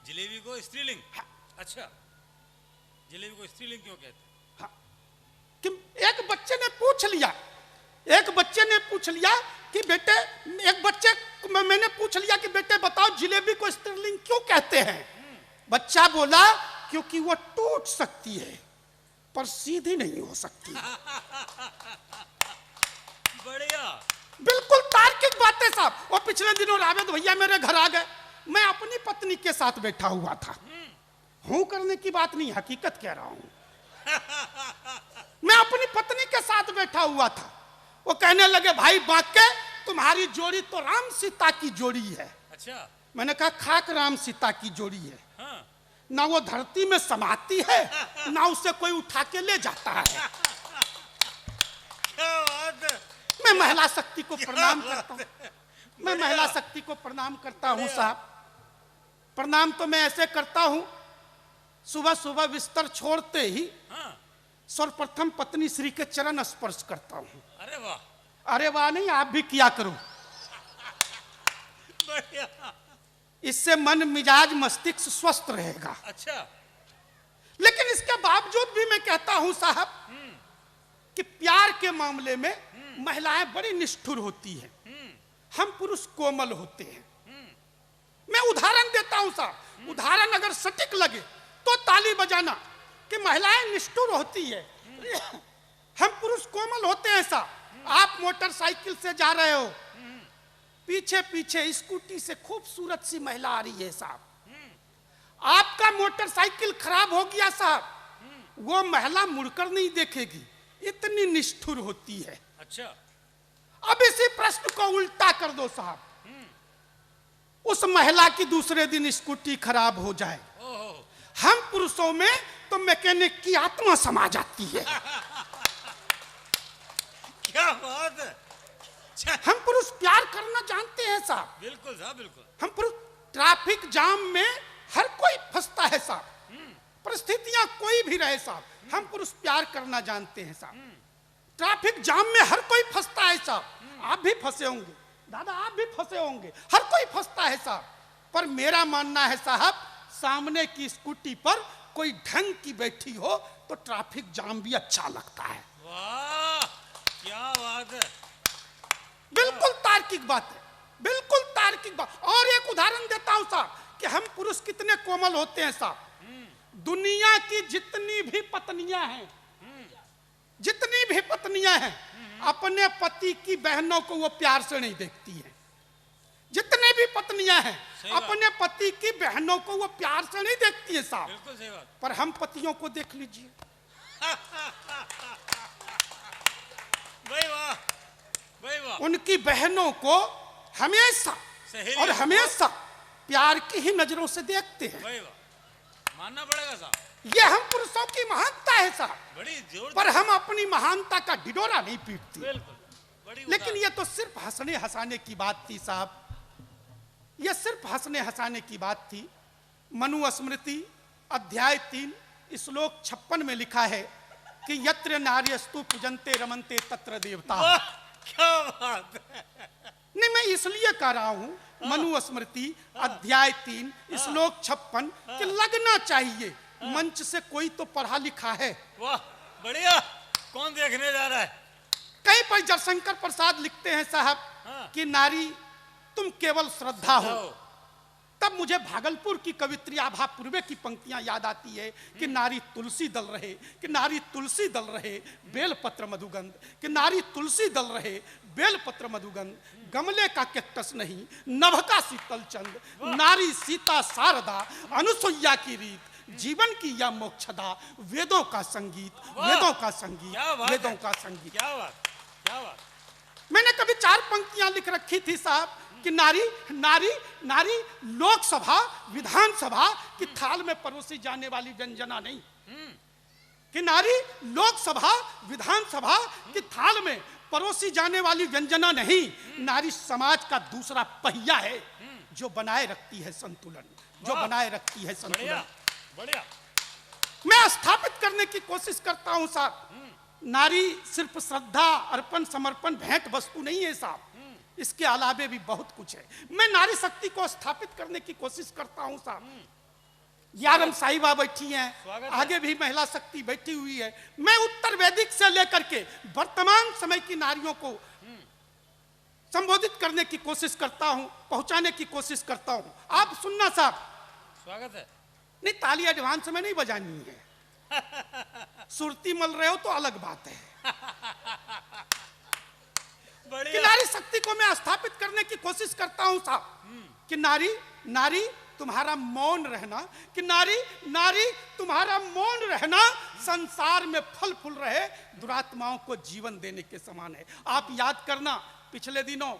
जलेबी को स्त्रीलिंग? अच्छा, जलेबी को स्त्रीलिंग क्यों कहते हैं? हाँ, कि एक बच्चे ने पूछ लिया, एक बच्चे ने पूछ लिया कि बेटे, एक बच्चे मैंने पूछ लिया कि बेटे बताओ जिलेबी को स्त्रीलिंग क्यों कहते हैं? बच्चा बोला क्योंकि वो टूट सकती है पर सीधी नहीं हो सकती। बढ़िया, बिल्कुल तार्किक बातें साहब। वो पिछले दिनों रावेद भैया मेरे घर आ गए, मैं अपनी पत्नी के साथ बैठा हुआ था। हूं करने की बात नहीं, हकीकत कह रहा हूं। मैं अपनी पत्नी के साथ बैठा हुआ था, वो कहने लगे भाई बाके तुम्हारी जोड़ी तो राम सीता की जोड़ी है। अच्छा, मैंने कहा खाक राम सीता की जोड़ी है, हाँ, ना वो धरती में समाती है ना उसे कोई उठा के ले जाता है। क्या बात है, मैं महिला शक्ति को प्रणाम करता हूँ, मैं महिला शक्ति को प्रणाम करता हूँ साहब। प्रणाम तो मैं ऐसे करता हूँ, सुबह सुबह बिस्तर छोड़ते ही हाँ, सर्वप्रथम पत्नी श्री के चरण स्पर्श करता हूँ। अरे वाह, अरे वाह नहीं, आप भी किया करो, बढ़िया। इससे मन मिजाज मस्तिष्क स्वस्थ रहेगा। अच्छा, लेकिन इसके बावजूद भी मैं कहता हूं साहब कि प्यार के मामले में महिलाएं बड़ी निष्ठुर होती हैं, हम पुरुष कोमल होते हैं। मैं उदाहरण देता हूं साहब, उदाहरण अगर सटीक लगे तो ताली बजाना कि महिलाएं निष्ठुर होती है, हम पुरुष कोमल होते हैं साहब। आप मोटरसाइकिल से जा रहे हो, पीछे पीछे स्कूटी से खूबसूरत सी महिला आ रही है साहब, आपका मोटरसाइकिल खराब हो गया साहब, वो महिला मुड़कर नहीं देखेगी, इतनी निष्ठुर होती है। अच्छा, अब इसी प्रश्न को उल्टा कर दो साहब, उस महिला की दूसरे दिन स्कूटी खराब हो जाए, ओहो, हम पुरुषों में तो मैकेनिक की आत्मा समा जाती है। क्या बात है, हम पुरुष प्यार करना जानते हैं साहब, बिल्कुल साहब, बिल्कुल। हम पुरुष ट्रैफिक जाम में हर कोई फंसता है साहब, परिस्थितियां कोई भी रहे साहब, हम पुरुष प्यार करना जानते हैं साहब। ट्रैफिक जाम में हर कोई फंसता है साहब, आप भी फंसे होंगे दादा, आप भी फंसे होंगे, हर कोई फंसता है साहब। पर मेरा मानना है साहब, सामने की स्कूटी पर कोई ढंग की बैठी हो तो ट्रैफिक जाम भी अच्छा लगता है। वाह, क्या बात है, बिल्कुल तार्किक बात है, बिल्कुल तार्किक बात। और एक उदाहरण देता हूं साहब कि हम पुरुष कितने कोमल होते हैं साहब। दुनिया की जितनी भी पत्नियां हैं, जितनी भी पत्नियां हैं, अपने पति की बहनों को वो प्यार से नहीं देखती हैं। जितने भी पत्नियां हैं अपने पति की बहनों को वो प्यार से नहीं देखती है साहब। बिल्कुल सही बात। पर हम पतियों को देख लीजिए, भाई वाह, भाई वाह, उनकी बहनों को हमेशा सहेली और हमेशा प्यार की ही नजरों से देखते हैं। भाई वाह, मानना पड़ेगा साहब। ये हम पुरुषों की महानता है साहब, बड़ी जोर, पर हम अपनी महानता का ढिढोरा नहीं पीटते। बिल्कुल, बड़ी लेकिन ये तो सिर्फ हंसने हंसाने की बात थी साहब, ये सिर्फ हंसने हंसाने की बात थी। मनुस्मृति अध्याय 3 श्लोक 56 में लिखा है कि यत्र नार्यस्तु पूजन्ते रमन्ते तत्र देवता। वाह, क्या बात है। नहीं, मैं इसलिए कह रहा हूं मनुस्मृति अध्याय 3 श्लोक 56 कि लगना चाहिए मंच से कोई तो पढ़ा लिखा है। वाह, बढ़िया। कौन देखने जा रहा है? कहीं पर जयशंकर प्रसाद लिखते हैं साहब हाँ। कि नारी तुम केवल श्रद्धा हो। जाओ। तब मुझे भागलपुर की कवित्री आभा पूर्वे की पंक्तियां याद आती है कि नारी तुलसी दल रहे, कि नारी तुलसी दल रहे बेलपत्र मधुगंध, कि नारी तुलसी दल रहे बेलपत्र मधुगंध, गमले का कैक्टस नहीं नभ का शीतल चंद, नारी सीता शारदा अनुसुईया की रीत, जीवन की या मोक्षदा, वेदों का संगीत, वेदों का संगीत, क्या बात वेदों है। का संगीत। क्या बात, क्या बात। मैंने कभी 4 पंक्तियां लिख रखी थी साहब कि नारी नारी नारी लोकसभा विधानसभा की थाल में परोसी जाने वाली व्यंजना नहीं, कि नारी लोकसभा विधानसभा की थाल में परोसी जाने वाली व्यंजना नहीं, नारी समाज का दूसरा पहिया है जो बनाए रखती है संतुलन, जो वाह। बनाए रखती है संतुलन। बढ़िया, बढ़िया। मैं स्थापित करने की कोशिश करता हूं साहब, नारी सिर्फ श्रद्धा अर्पण समर्पण भेंट वस्तु नहीं है साहब, इसके अलावे भी बहुत कुछ है। मैं नारी शक्ति को स्थापित करने की कोशिश करता हूं साहब। यारम साहिबा बैठी हैं, स्वागत है। आगे भी महिला शक्ति बैठी हुई है। मैं उत्तर वैदिक से लेकर के वर्तमान समय की नारियों को संबोधित करने की कोशिश करता हूं, पहुंचाने की कोशिश करता हूं। आप सुनना साहब, स्वागत है। नहीं ताली एडवांस में नहीं बजानी है, सुरती मल रहे हो तो अलग बात है। कि बढ़िया। नारी शक्ति को मैं स्थापित करने की कोशिश करता हूं साहब कि नारी नारी तुम्हारा मौन रहना, कि नारी नारी तुम्हारा मौन रहना संसार में फल फूल रहे दुरात्माओं को जीवन देने के समान है। आप याद करना पिछले दिनों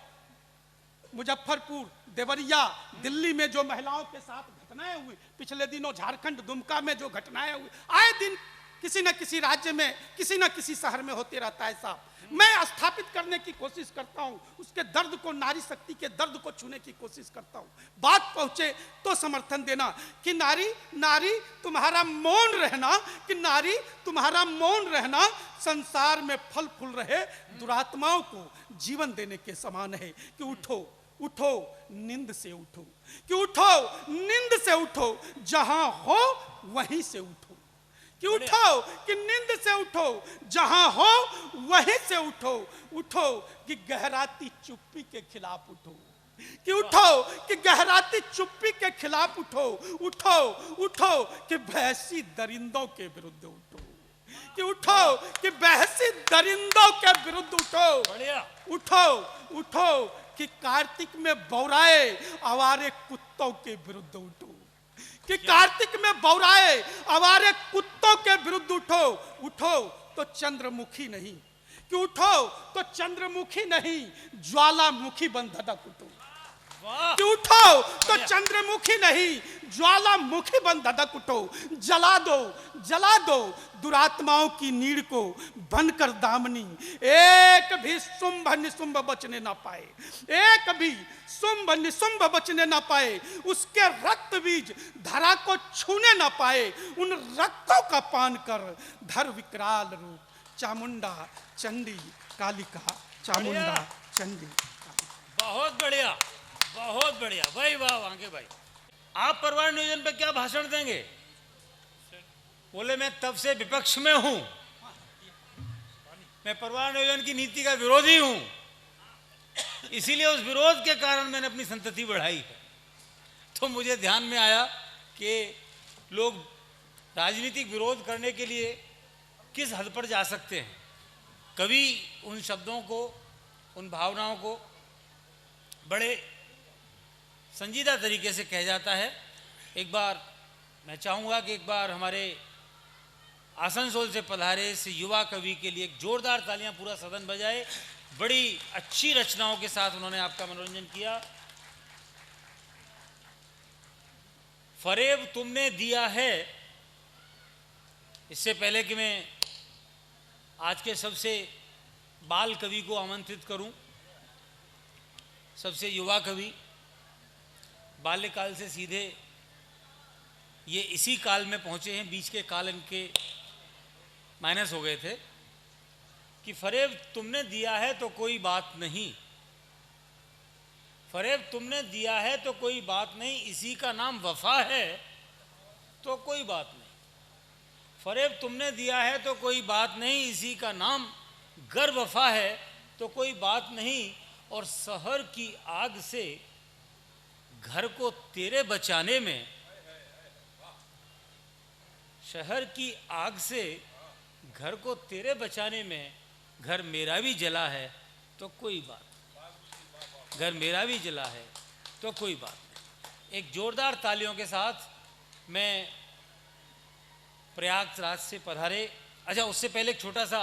मुजफ्फरपुर देवरिया दिल्ली में जो महिलाओं के साथ घटनाएं हुई, पिछले दिनों झारखंड दुमका में जो घटनाएं हुई, आए दिन किसी न किसी राज्य में किसी न किसी शहर में होते रहता है साहब। मैं स्थापित करने की कोशिश करता हूं, उसके दर्द को, नारी शक्ति के दर्द को छूने की कोशिश करता हूं। बात पहुंचे तो समर्थन देना कि नारी नारी तुम्हारा मौन रहना, कि नारी तुम्हारा मौन रहना संसार में फल फूल रहे दुरात्माओं को जीवन देने के समान है। कि उठो उठो नींद से उठो, कि उठो नींद से उठो, जहां हो वहीं से उठो, कि उठो कि नींद से उठो, जहां हो वहीं से उठो, उठो कि गहराती चुप्पी के खिलाफ उठो, कि उठो कि गहराती चुप्पी के खिलाफ उठो, उठो उठो कि बहसी दरिंदों के विरुद्ध उठो, कि उठो कि बहसी दरिंदों के विरुद्ध उठो, बढ़िया। उठो उठो कि कार्तिक में बौराए आवारे कुत्तों के विरुद्ध उठो, कि कार्तिक में बौराए आवारे कुत्तों के विरुद्ध उठो, उठो तो चंद्रमुखी नहीं, कि उठो तो चंद्रमुखी नहीं ज्वालामुखी बन धधक उठो, वाह, कि उठो तो चंद्रमुखी नहीं ज्वालामुखी बन धधक उठो, जला दो दुरात्माओं की नीड़ को बनकर दामनी, एक भी शुंभ निशुंभ बचने ना पाए, एक भी शुंभ निशुंभ बचने ना पाए, उसके रक्त बीज धरा को छूने ना पाए, उन रक्तों का पान कर धर विकराल रूप चामुंडा चंडी कालिका, चामुंडा चंडी कालिका। बहुत बढ़िया, बहुत बढ़िया भाई, वाह वांगे भाई। आप परिवार नियोजन पे क्या भाषण देंगे? बोले मैं तब से विपक्ष में हूं, मैं परिवार नियोजन की नीति का विरोधी हूं, इसीलिए उस विरोध के कारण मैंने अपनी संतति बढ़ाई है। तो मुझे ध्यान में आया कि लोग राजनीतिक विरोध करने के लिए किस हद पर जा सकते हैं। कभी उन शब्दों को, उन भावनाओं को बड़े संजीदा तरीके से कह जाता है। एक बार मैं चाहूँगा कि एक बार हमारे आसनसोल से पधारे इस युवा कवि के लिए एक जोरदार तालियां पूरा सदन बजाए। बड़ी अच्छी रचनाओं के साथ उन्होंने आपका मनोरंजन किया। फरेब तुमने दिया है इससे पहले कि मैं आज के सबसे बाल कवि को आमंत्रित करूं, सबसे युवा कवि, बाल्यकाल से सीधे ये इसी काल में पहुंचे हैं, बीच के काल इनके माइनस हो गए थे, कि फरेब तुमने दिया है तो कोई बात नहीं, फरेब तुमने दिया है तो कोई बात नहीं, इसी का नाम वफा है तो कोई बात नहीं, फरेब तुमने दिया है तो कोई बात नहीं, इसी का नाम गर वफा है तो कोई बात नहीं, और शहर की आग से घर को तेरे बचाने में, शहर की आग से घर को तेरे बचाने में घर मेरा भी जला है तो कोई बात, घर मेरा भी जला है तो कोई बात नहीं। एक जोरदार तालियों के साथ मैं प्रयागराज से पधारे। अच्छा, उससे पहले एक छोटा सा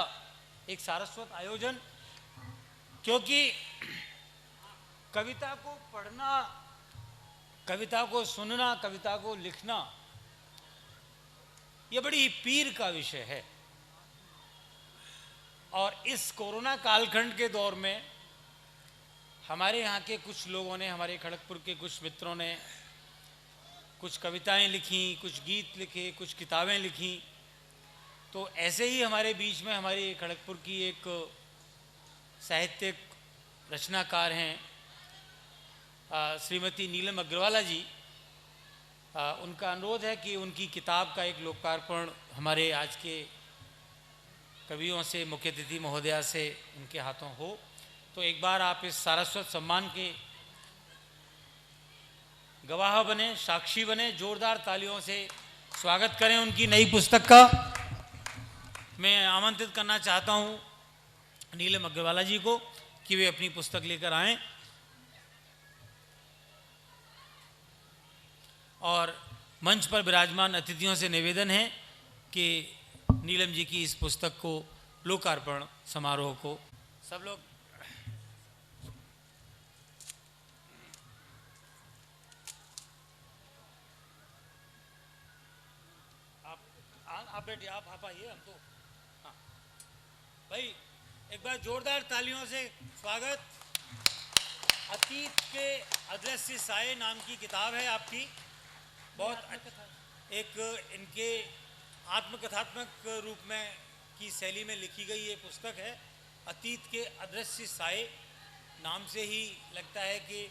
एक सारस्वत आयोजन, क्योंकि कविता को पढ़ना, कविता को सुनना, कविता को लिखना ये बड़ी पीर का विषय है, और इस कोरोना कालखंड के दौर में हमारे यहाँ के कुछ लोगों ने, हमारे खड़गपुर के कुछ मित्रों ने कुछ कविताएं लिखी, कुछ गीत लिखे, कुछ किताबें लिखी। तो ऐसे ही हमारे बीच में हमारी खड़गपुर की एक साहित्यिक रचनाकार हैं श्रीमती नीलम अग्रवाला जी, उनका अनुरोध है कि उनकी किताब का एक लोकार्पण हमारे आज के कवियों से, मुख्य अतिथि महोदया से उनके हाथों हो। तो एक बार आप इस सारस्वत सम्मान के गवाह बने, साक्षी बने, जोरदार तालियों से स्वागत करें उनकी नई पुस्तक का। मैं आमंत्रित करना चाहता हूं नीलम अग्रवाला जी को कि वे अपनी पुस्तक लेकर आएं, और मंच पर विराजमान अतिथियों से निवेदन है कि नीलम जी की इस पुस्तक को लोकार्पण समारोह को सब लोग आप बैठिए, आप आइए, हम तो हाँ भाई एक बार जोरदार तालियों से स्वागत। अतीत के अदृश्य साए नाम की किताब है आपकी, बहुत एक इनके आत्मकथात्मक रूप में की शैली में लिखी गई ये पुस्तक है। अतीत के अदृश्य साए नाम से ही लगता है कि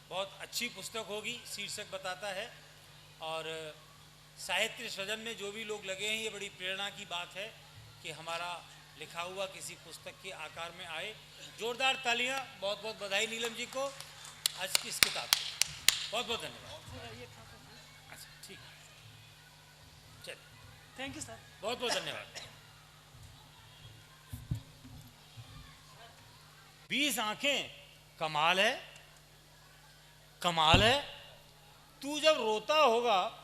बहुत अच्छी पुस्तक होगी, शीर्षक बताता है। और साहित्य सृजन में जो भी लोग लगे हैं, ये बड़ी प्रेरणा की बात है कि हमारा लिखा हुआ किसी पुस्तक के आकार में आए। जोरदार तालियां, बहुत बहुत बधाई नीलम जी को आज की इस किताब को, बहुत बहुत धन्यवाद। अच्छा ठीक है, चल, थैंक यू सर, बहुत बहुत धन्यवाद। 20 आंखें, कमाल है, कमाल है। तू जब रोता होगा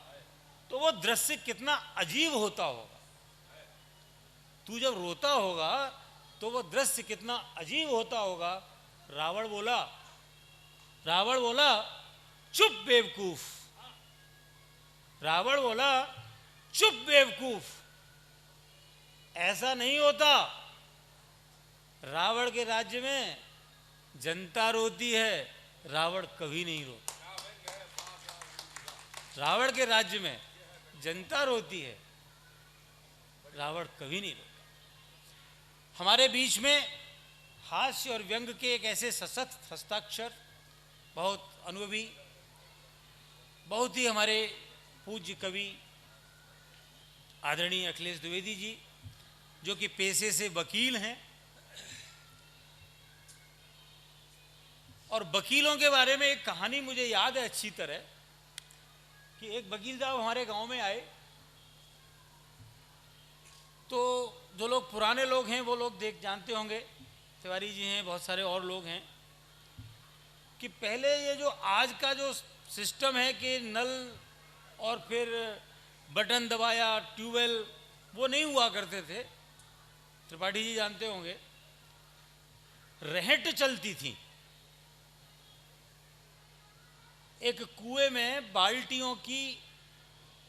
तो वो दृश्य कितना अजीब होता होगा, तू जब रोता होगा तो वो दृश्य कितना अजीब होता होगा। रावण बोला, रावण बोला चुप बेवकूफ, रावण बोला चुप बेवकूफ, ऐसा नहीं होता। रावण के राज्य में जनता रोती है, रावण कभी नहीं रोता। रावण के राज्य में जनता रोती है, रावण कभी नहीं रोता। हमारे बीच में हास्य और व्यंग के एक ऐसे सशक्त हस्ताक्षर, बहुत अनुभवी, बहुत ही हमारे पूज्य कवि आदरणीय अखिलेश द्विवेदी जी, जो कि पेशे से वकील हैं। और वकीलों के बारे में एक कहानी मुझे याद है अच्छी तरह, कि एक वकील साहब हमारे गांव में आए, तो जो लोग पुराने लोग हैं वो लोग जानते होंगे, तिवारी जी हैं, बहुत सारे और लोग हैं, कि पहले ये जो आज का जो सिस्टम है कि नल और फिर बटन दबाया, ट्यूबवेल, वो नहीं हुआ करते थे। त्रिपाठी जी जानते होंगे, रहट चलती थी। एक कुएं में बाल्टियों की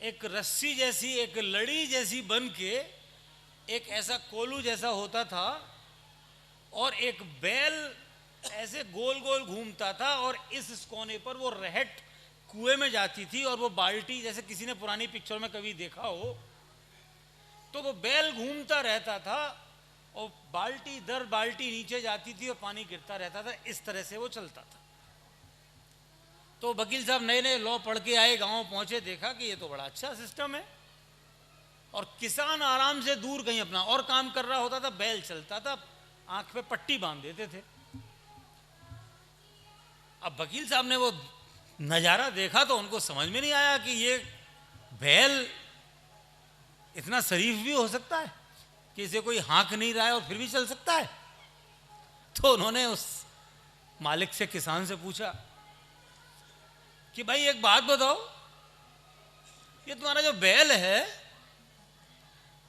एक रस्सी जैसी, एक लड़ी जैसी बन के एक ऐसा कोलू जैसा होता था, और एक बैल ऐसे गोल गोल घूमता था, और इस कोने पर वो रहट कुएं में जाती थी, और वो बाल्टी, जैसे किसी ने पुरानी पिक्चर में कभी देखा हो, तो वो बैल घूमता रहता था और बाल्टी दर बाल्टी नीचे जाती थी और पानी गिरता रहता था। इस तरह से वो चलता था। तो वकील साहब नए नए लॉ पढ़ के आए, गांव पहुंचे, देखा कि ये तो बड़ा अच्छा सिस्टम है, और किसान आराम से दूर कहीं अपना और काम कर रहा होता था, बैल चलता था, आंख पे पट्टी बांध देते थे। अब वकील साहब ने वो नजारा देखा तो उनको समझ में नहीं आया कि ये बैल इतना शरीफ भी हो सकता है कि इसे कोई हाँक नहीं रहा है और फिर भी चल सकता है। तो उन्होंने उस मालिक से, किसान से पूछा कि भाई एक बात बताओ, ये तुम्हारा जो बैल है,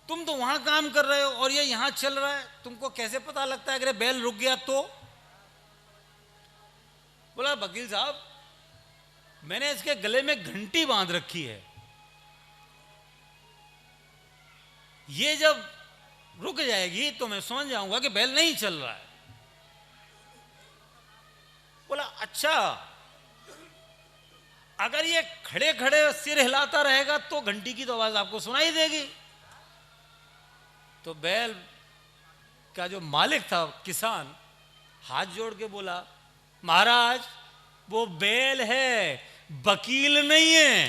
तुम तो वहां काम कर रहे हो और ये यहां चल रहा है, तुमको कैसे पता लगता है अगर बैल रुक गया तो? बोला वकील साहब, मैंने इसके गले में घंटी बांध रखी है, ये जब रुक जाएगी तो मैं समझ जाऊंगा कि बैल नहीं चल रहा है। बोला अच्छा, अगर ये खड़े खड़े सिर हिलाता रहेगा तो घंटी की तो आवाज आपको सुनाई देगी। तो बैल का जो मालिक था, किसान, हाथ जोड़ के बोला, महाराज वो बैल है, वकील नहीं है।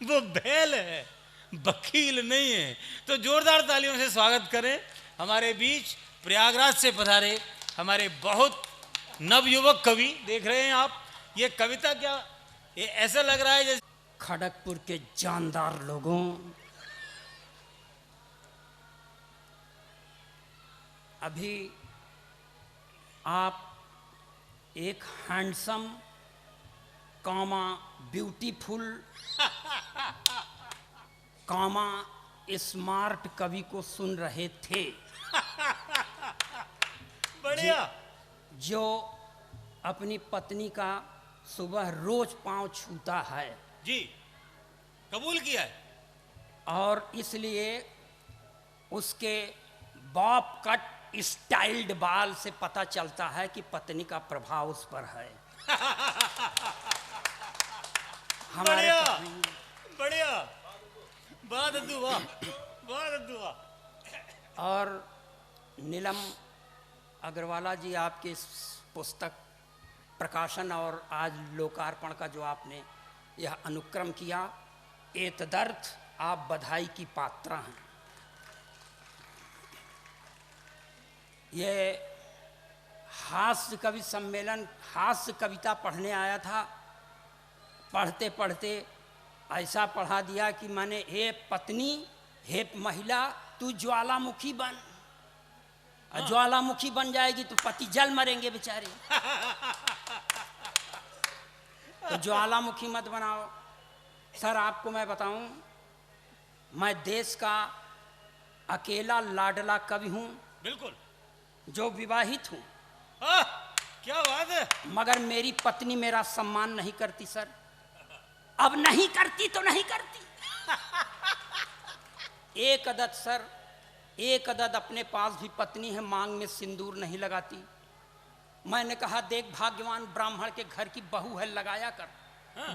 वो बैल है, वकील नहीं है। तो जोरदार तालियों से स्वागत करें हमारे बीच प्रयागराज से पधारे हमारे बहुत नवयुवक कवि। देख रहे हैं आप, ये कविता क्या, ये ऐसा लग रहा है जैसे खड़गपुर के जानदार लोगों, अभी आप एक हैंडसम कामा ब्यूटीफुल कामा स्मार्ट कवि को सुन रहे थे, बढ़िया, जो अपनी पत्नी का सुबह रोज पांव छूता है जी, कबूल किया है, और इसलिए उसके बॉब कट स्टाइल्ड बाल से पता चलता है कि पत्नी का प्रभाव उस पर है। हमारे बढ़िया कवि बढ़िया, बहुत दुआ, बहुत दुआ। और नीलम अग्रवाला जी, आपके इस पुस्तक प्रकाशन और आज लोकार्पण का जो आपने यह अनुक्रम किया, एतदर्थ आप बधाई की पात्र हैं। ये हास्य कवि सम्मेलन, हास्य कविता पढ़ने आया था, पढ़ते पढ़ते ऐसा पढ़ा दिया कि मैंने, हे पत्नी, हे महिला, तू ज्वालामुखी बन। ज्वालामुखी बन जाएगी तो पति जल मरेंगे बेचारे। तो ज्वालामुखी मत बनाओ। सर आपको मैं बताऊं, मैं देश का अकेला लाडला कवि हूं बिल्कुल, जो विवाहित हूं, क्या बात है। मगर मेरी पत्नी मेरा सम्मान नहीं करती सर। अब नहीं करती तो नहीं करती। एक अदद सर, एक अदद अपने पास भी पत्नी है, मांग में सिंदूर नहीं लगाती। मैंने कहा देख भाग्यवान ब्राह्मण के घर की बहू है, लगाया कर।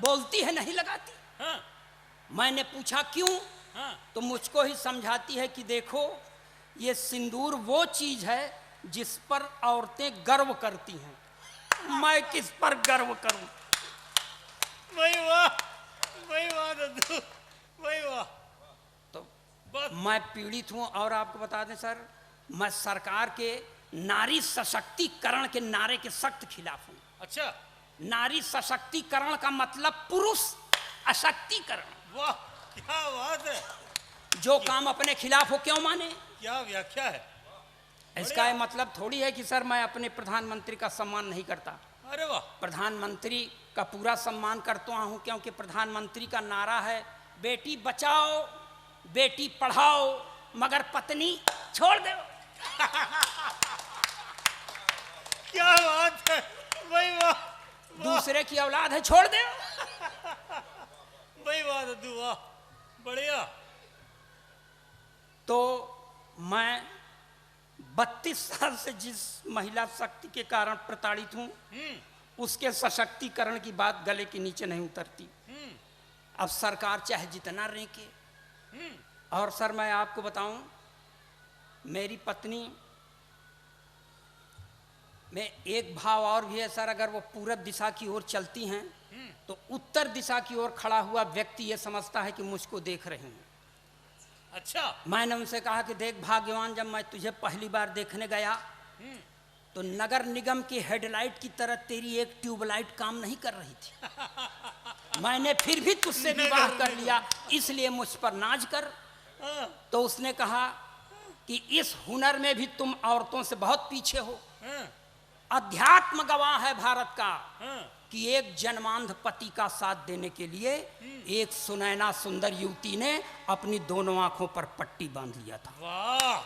बोलती है नहीं लगाती। मैंने पूछा क्यों, तो मुझको ही समझाती है कि देखो ये सिंदूर वो चीज है जिस पर औरतें गर्व करती हैं। मैं किस पर गर्व करूं? वही वाह, वही वाह दद्दू, वही वाह। तो मैं पीड़ित हूं। और आपको बता दें सर, मैं सरकार के नारी सशक्तिकरण के नारे के सख्त खिलाफ हूं। अच्छा, नारी सशक्तिकरण का मतलब पुरुष अशक्तिकरण। वाह क्या बात है। जो काम अपने खिलाफ हो क्यों माने? क्या व्याख्या है। इसका ये मतलब थोड़ी है कि सर मैं अपने प्रधानमंत्री का सम्मान नहीं करता। अरे वाह, प्रधानमंत्री का पूरा सम्मान करता हूं, क्योंकि प्रधानमंत्री का नारा है बेटी बचाओ बेटी पढ़ाओ मगर पत्नी छोड़ दो। क्या बात है, वही वाह, दूसरे की औलाद है छोड़ दो। भाई वाह दद्दू वाह, बढ़िया। तो मैं 32 साल से जिस महिला शक्ति के कारण प्रताड़ित हूं, उसके सशक्तिकरण की बात गले के नीचे नहीं उतरती। अब सरकार चाहे जितना रेंके। और सर मैं आपको बताऊं, मेरी पत्नी में एक भाव और भी है सर, अगर वो पूरब दिशा की ओर चलती हैं तो उत्तर दिशा की ओर खड़ा हुआ व्यक्ति ये समझता है कि मुझको देख रही हैं। अच्छा। मैंने उनसे कहा कि देख भाग्यवान, जब मैं तुझे पहली बार देखने गया तो नगर निगम की हेडलाइट की तरह तेरी एक ट्यूबलाइट काम नहीं कर रही थी। मैंने फिर भी तुझसे विवाह कर लिया, इसलिए मुझ पर नाज कर। तो उसने कहा कि इस हुनर में भी तुम औरतों से बहुत पीछे हो। अध्यात्म गवाह है भारत का कि एक जन्मांध पति का साथ देने के लिए एक सुनैना सुंदर युवती ने अपनी दोनों आंखों पर पट्टी बांध लिया था। वाह,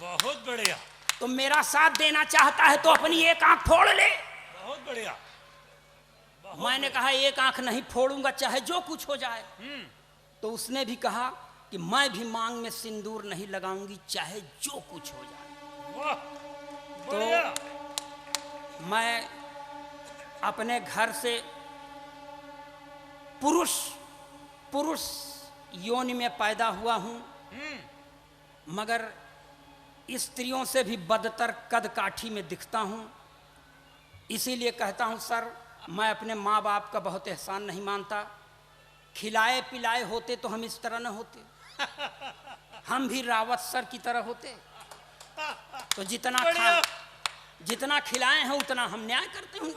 बहुत बढ़िया। तो मेरा साथ देना चाहता है तो अपनी एक आंख फोड़ ले। बहुत बढ़िया। मैंने कहा एक आंख नहीं फोड़ूंगा, चाहे जो कुछ हो जाए। तो उसने भी कहा कि मैं भी मांग में सिंदूर नहीं लगाऊंगी, चाहे जो कुछ हो जाए। वाह, बढ़िया। तो मैं अपने घर से पुरुष योनि में पैदा हुआ हूं, मगर स्त्रियों से भी बदतर कद काठी में दिखता हूं। इसीलिए कहता हूं सर, मैं अपने माँ बाप का बहुत एहसान नहीं मानता। खिलाए पिलाए होते तो हम इस तरह न होते, हम भी रावत सर की तरह होते। तो जितना खिलाए हैं उतना हम न्याय करते हैं।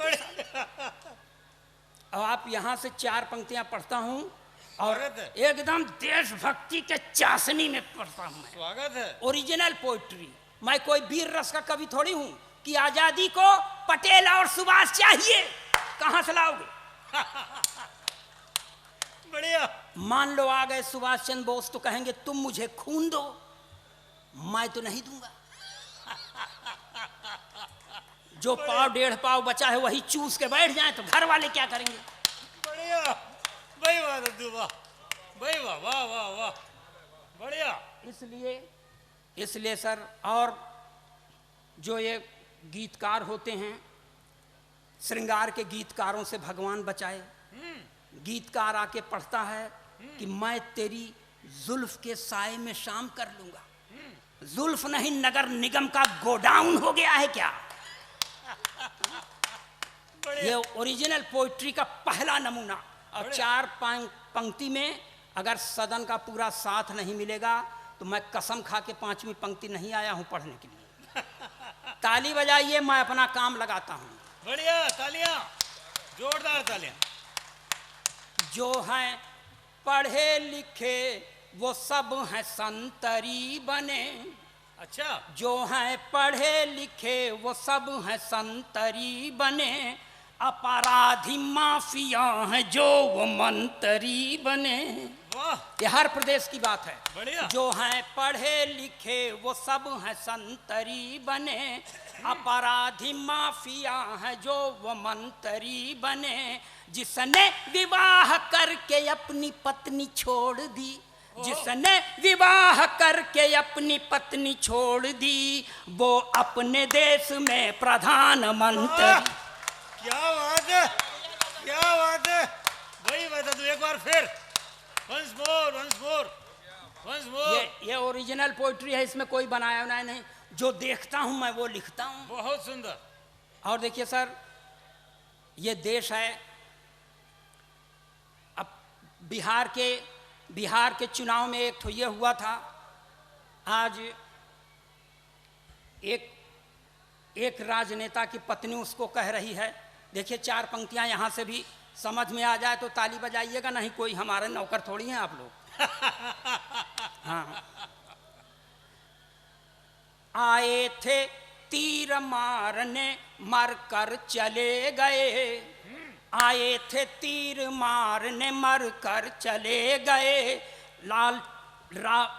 अब आप यहाँ से 4 पंक्तियां पढ़ता हूँ और एकदम देशभक्ति के चाशनी में पढ़ता हूँ। स्वागत है। Original poetry. मैं कोई वीर रस का कवि थोड़ी हूँ कि आजादी को पटेल और सुभाष चाहिए। कहाँ से लाओगे? बढ़िया। मान लो आ गए सुभाष चंद्र बोस तो कहेंगे तुम मुझे खून दो, मैं तो नहीं दूंगा। जो पाव 1.5 पाव बचा है वही चूस के बैठ जाए तो घर वाले क्या करेंगे? बढ़िया। भाई वाह दद्दू वाह, भाई वाह वाह वाह वाह, बढ़िया। इसलिए सर, और जो ये गीतकार होते हैं, श्रृंगार के गीतकारों से भगवान बचाए। गीतकार आके पढ़ता है कि मैं तेरी जुल्फ के साए में शाम कर लूंगा। जुल्फ नहीं, नगर निगम का गोडाउन हो गया है क्या? ये ओरिजिनल पोइट्री का पहला नमूना। और 4 पंक्ति में अगर सदन का पूरा साथ नहीं मिलेगा तो मैं कसम खा के 5वीं पंक्ति नहीं आया हूं पढ़ने के लिए। ताली बजाइए, मैं अपना काम लगाता हूं। बढ़िया, तालियां, जोरदार तालियां। जो हैं पढ़े लिखे वो सब हैं संतरी बने। अच्छा। जो हैं पढ़े लिखे वो सब हैं संतरी बने। अपराधी माफिया हैं जो वो मंत्री बने। वाह, ये हर प्रदेश की बात है। बढ़िया। जो हैं पढ़े लिखे वो सब हैं संतरी बने। अपराधी माफिया हैं जो वो मंत्री बने। जिसने विवाह करके अपनी पत्नी छोड़ दी, जिसने विवाह करके अपनी पत्नी छोड़ दी, वो अपने देश में प्रधानमंत्री। क्या बात है, क्या बात है। वही बता तू एक बार फिर। Once more, once more, once more. ये ओरिजिनल पोइट्री है, इसमें कोई बनाया बनाया नहीं। जो देखता हूं मैं वो लिखता हूं। बहुत सुंदर। और देखिए सर, ये देश है। अब बिहार के चुनाव में एक तो ये हुआ था। आज एक राजनेता की पत्नी उसको कह रही है, देखिए 4 पंक्तियां यहां से भी समझ में आ जाए तो ताली बजाइएगा, नहीं कोई हमारे नौकर थोड़ी हैं आप लोग। हाँ। आए थे तीर मारने मर कर चले गए। आए थे तीर मारने मर कर चले गए।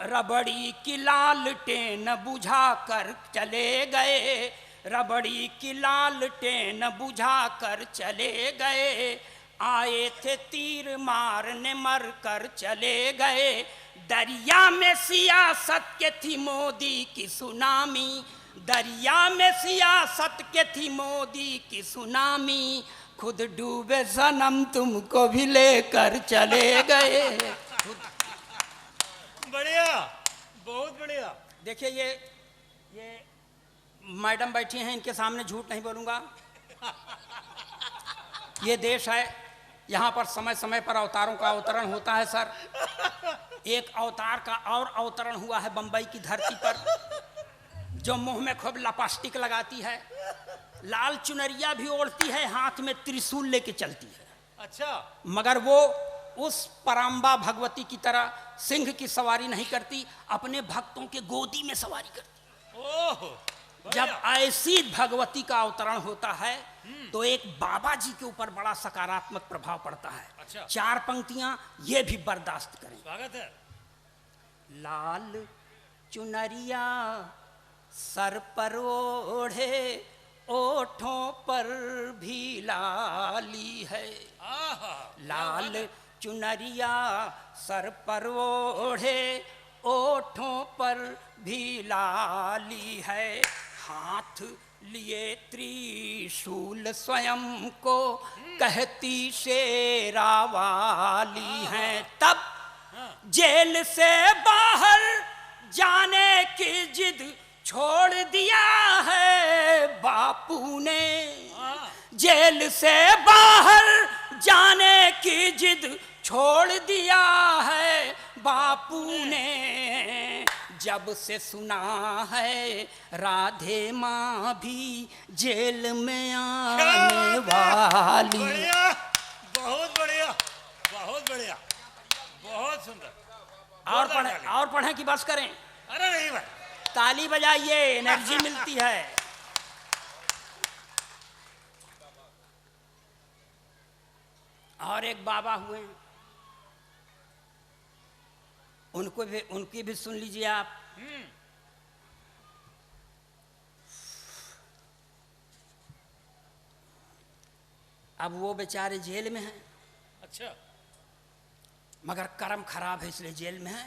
रबड़ी की लालटेन बुझा कर चले गए। रबड़ी की लालटेन बुझा कर चले गए। आए थे तीर मारने मर कर चले गए। दरिया में सियासत के थी मोदी की सुनामी, दरिया में सियासत के थी मोदी की सुनामी, खुद डूबे सनम तुमको भी लेकर चले गए। बढ़िया, बहुत बढ़िया। देखिए ये मैडम बैठी हैं, इनके सामने झूठ नहीं बोलूंगा। ये देश है, यहाँ पर समय समय पर अवतारों का अवतरण होता है सर। एक अवतार का और अवतरण हुआ है बंबई की धरती पर, जो मुंह में खूब लपास्टिक लगाती है, लाल चुनरिया भी ओढ़ती है, हाथ में त्रिशूल लेके चलती है। अच्छा, मगर वो उस पराम्बा भगवती की तरह सिंह की सवारी नहीं करती, अपने भक्तों के गोदी में सवारी करती। ओह, जब ऐसी भगवती का अवतरण होता है तो एक बाबा जी के ऊपर बड़ा सकारात्मक प्रभाव पड़ता है। अच्छा। 4 पंक्तियां ये भी बर्दाश्त करें। स्वागत है। लाल चुनरिया सर पर ओढ़े, ओठों पर भी लाली है। आहा, लाल चुनरिया सर पर ओढ़े, ओठों पर भी लाली है, हाथ लिए त्रिशूल स्वयं को कहती शेरा वाली है। तब जेल से बाहर जाने की जिद छोड़ दिया है बापू ने, जेल से बाहर जाने की जिद छोड़ दिया है बापू ने। जब से सुना है राधे माँ भी जेल में आने वाली। बढ़िया, बहुत बढ़िया, बहुत बढ़िया, बहुत सुंदर। और पढ़ें कि बस करें? अरे नहीं भाई, ताली बजाइए, एनर्जी मिलती है। और एक बाबा हुए हैं, उनकी भी सुन लीजिए आप। अब वो बेचारे जेल में हैं, अच्छा, मगर कर्म खराब है इसलिए जेल में है।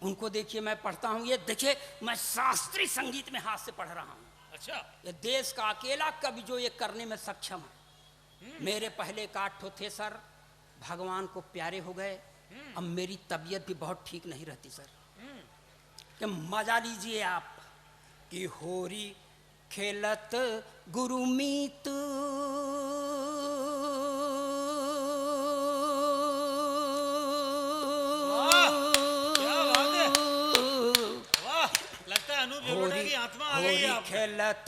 उनको देखिए, मैं पढ़ता हूं, ये देखिए मैं शास्त्रीय संगीत में हाथ से पढ़ रहा हूं। अच्छा, ये देश का अकेला कवि जो ये करने में सक्षम है। मेरे पहले काठ थे सर, भगवान को प्यारे हो गए। अब मेरी तबीयत भी बहुत ठीक नहीं रहती सर। कि मजा लीजिए आप कि होरी खेलत गुरुमीत, होरी की आत्मा आ गई है आप। खेलत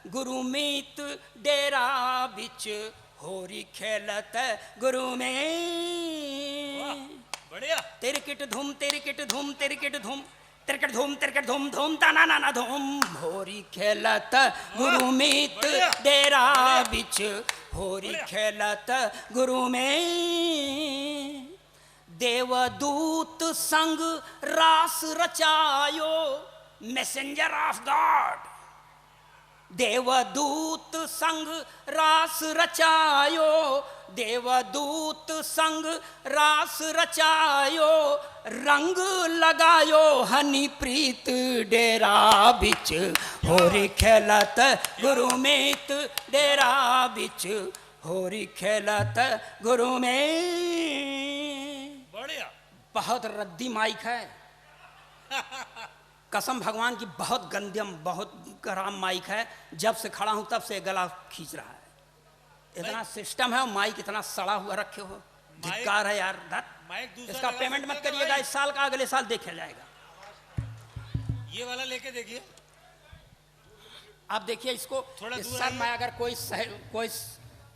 गुरुमीत डेरा बिच, होरी खेलत गुरु में। बढ़िया। तिरकिट धूम तिरकिट धूम तिरकिट धूम तिरकिट धूम तिरकिट धूम धूम तना ना धूम, होरी खेलत गुरु मीत डेरा बिच, होरी खेलत गुरु में। देवदूत संग रास रचायो, मैसेंजर ऑफ गॉड। देवदूत संग रास रचायो, देवदूत संग रास रचायो, रंग लगायो हनी प्रीत डेरा बिच, होरी खेलत गुरु मीत डेरा बिच, होरी खेलत गुरु में। बढ़िया। बहुत रद्दी माइक है कसम भगवान की, बहुत गंदम बहुत खराब माइक है। जब से खड़ा हूं तब से गला खींच रहा है। इतना सिस्टम है और माइक इतना सड़ा हुआ रखे हो, धिक्कार है यार। माइक दूसरा इसका लगा पेमेंट सकते मत हैं क्या करिएगा, भाई? इस साल का अगले साल देखा जाएगा। ये वाला लेके देखिए। आप देखिए इसको, थोड़ा इस दूर साल आइए। मैं अगर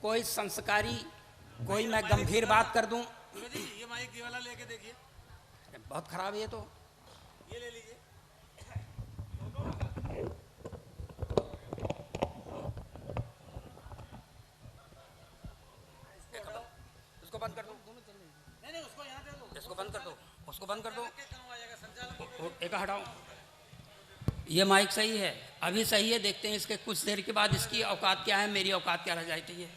कोई संस्कारी, कोई मैं गंभीर बात कर दूं, ये माइक ये वाला लेके देखिए। बहुत खराब है ये तो। ये ले लीजिए। उसको बंद कर दो, नहीं उसको यहाँ दे दो। इसको बंद कर दो, उसको बंद कर दो, काम आ जाएगा संचालक। एक हटाओ। ये माइक सही है, अभी सही है। देखते हैं इसके कुछ देर के बाद इसकी औकात क्या है, मेरी औकात क्या रह जाती है।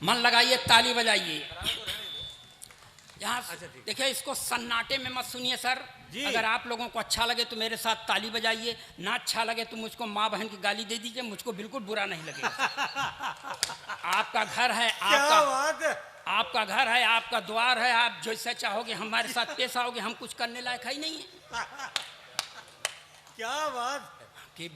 मन लगाइए, ताली बजाइए। यहाँ देखिए, इसको सन्नाटे में मत सुनिए सर। जी। अगर आप लोगों को अच्छा लगे तो मेरे साथ ताली बजाइए, ना अच्छा लगे तो मुझको माँ बहन की गाली दे दीजिए, मुझको बिल्कुल बुरा नहीं लगेगा। आपका घर है, आपका घर है, आपका द्वार है, आप जैसा चाहोगे हमारे साथ पेश आओगे, हम कुछ करने लायक है ही नहीं है। क्या बात कि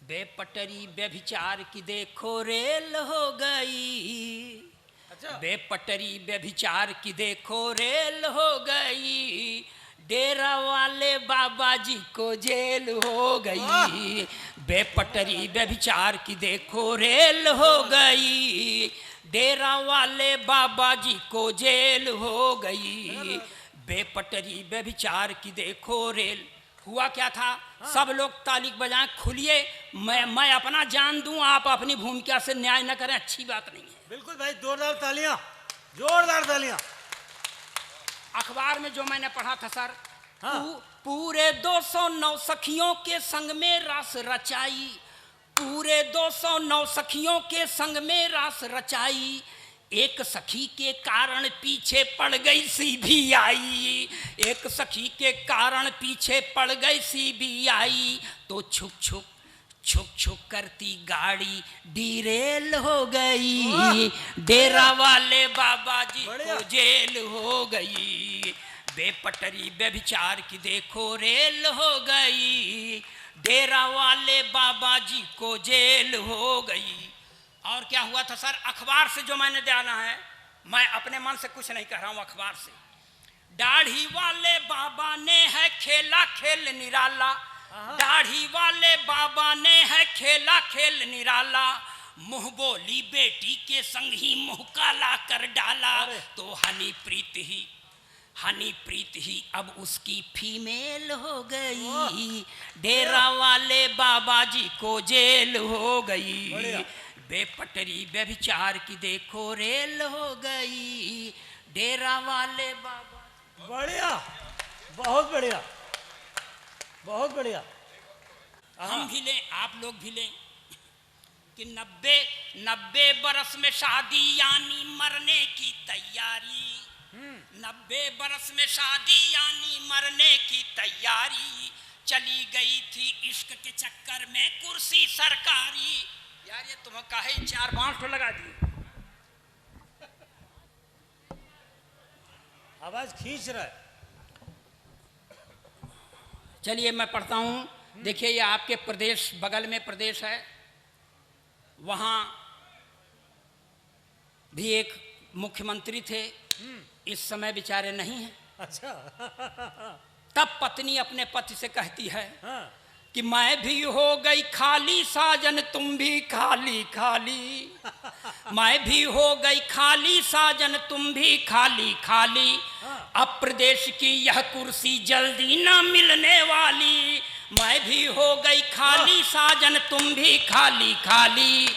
बेपटरी व्यभिचार की देखो रेल हो गई। अच्छा। बेपटरी व्यभिचार की देखो रेल हो गई, डेरा वाले बाबा जी को जेल हो गई। बेपटरी व्यभिचार की देखो रेल हो गई, डेरा वाले बाबा जी को जेल हो गई। बेपटरी व्यभिचार की देखो रेल। हुआ क्या था? सब लोग ताली बजाएं, खुलिए। मैं अपना जान दूं, आप अपनी भूमिका से न्याय न करें, अच्छी बात नहीं है। बिल्कुल भाई, जोरदार तालियां, जोरदार तालियां। अखबार में जो मैंने पढ़ा था सर, हाँ। पूरे 209 सखियों के संग में रास रचाई, पूरे 209 सखियों के संग में रास रचाई, एक सखी के कारण पीछे पड़ गई सीबीआई, एक सखी के कारण पीछे पड़ गई सीबीआई, तो छुक छुक करती गाड़ी डीरेल हो गई, डेरा वाले बाबा जी को जेल हो गई। बेपटरी व्यभिचार की देखो रेल हो गई, डेरा वाले बाबा जी को जेल हो गई। और क्या हुआ था सर? अखबार से जो मैंने जाना है, मैं अपने मन से कुछ नहीं कह रहा हूं, अखबार से। दाढ़ी वाले बाबा ने है खेला खेल निराला, दाढ़ी वाले बाबा ने है खेला खेल निराला, मुंह बोली बेटी के संग ही मुंह काला कर डाला, तो हनी प्रीत ही अब उसकी फीमेल हो गई, डेरा वाले बाबा जी को जेल हो गई। बेपटरी व्यभिचार की देखो रेल हो गई, डेरा वाले बाबा। बढ़िया, बहुत बढ़िया, बहुत बढ़िया। हम भी लें, आप लोग भी लें कि 90 बरस में शादी यानी मरने की तैयारी, 90 बरस में शादी यानी मरने की तैयारी, चली गई थी इश्क के चक्कर में कुर्सी सरकारी। यार ये तुम्हें काहे 4 बांस तो लगा दी, आवाज खींच रहा है। चलिए मैं पढ़ता हूँ। देखिए, ये आपके प्रदेश, बगल में प्रदेश है, वहाँ भी एक मुख्यमंत्री थे, इस समय बेचारे नहीं हैं। अच्छा। तब पत्नी अपने पति से कहती है हाँ। कि मैं भी हो गई खाली साजन तुम भी खाली खाली, मैं भी हो गई खाली साजन तुम भी खाली खाली, अब प्रदेश की यह कुर्सी जल्दी ना मिलने वाली, मैं भी हो गई खाली साजन तुम भी खाली खाली,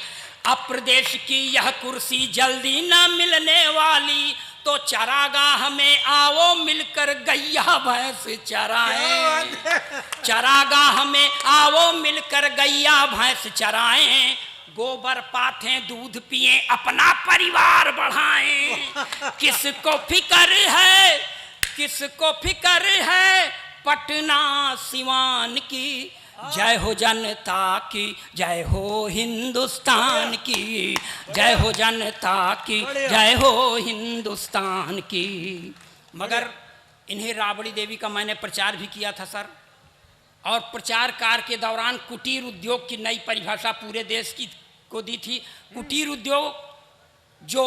अब प्रदेश की यह कुर्सी जल्दी ना मिलने वाली, तो चरागाह में आओ मिलकर गैया भैंस चराएं, चरागाह में आओ मिलकर गैया भैंस चराएं, गोबर पाथें दूध पिए अपना परिवार बढ़ाएं, किसको फिक्र है पटना सिवान की, जय हो जनता की, जय हो हिंदुस्तान की, जय हो जनता की, जय हो हिंदुस्तान की। मगर इन्हें राबड़ी देवी का मैंने प्रचार भी किया था सर, और प्रचार कार्य के दौरान कुटीर उद्योग की नई परिभाषा पूरे देश की को दी थी। कुटीर उद्योग जो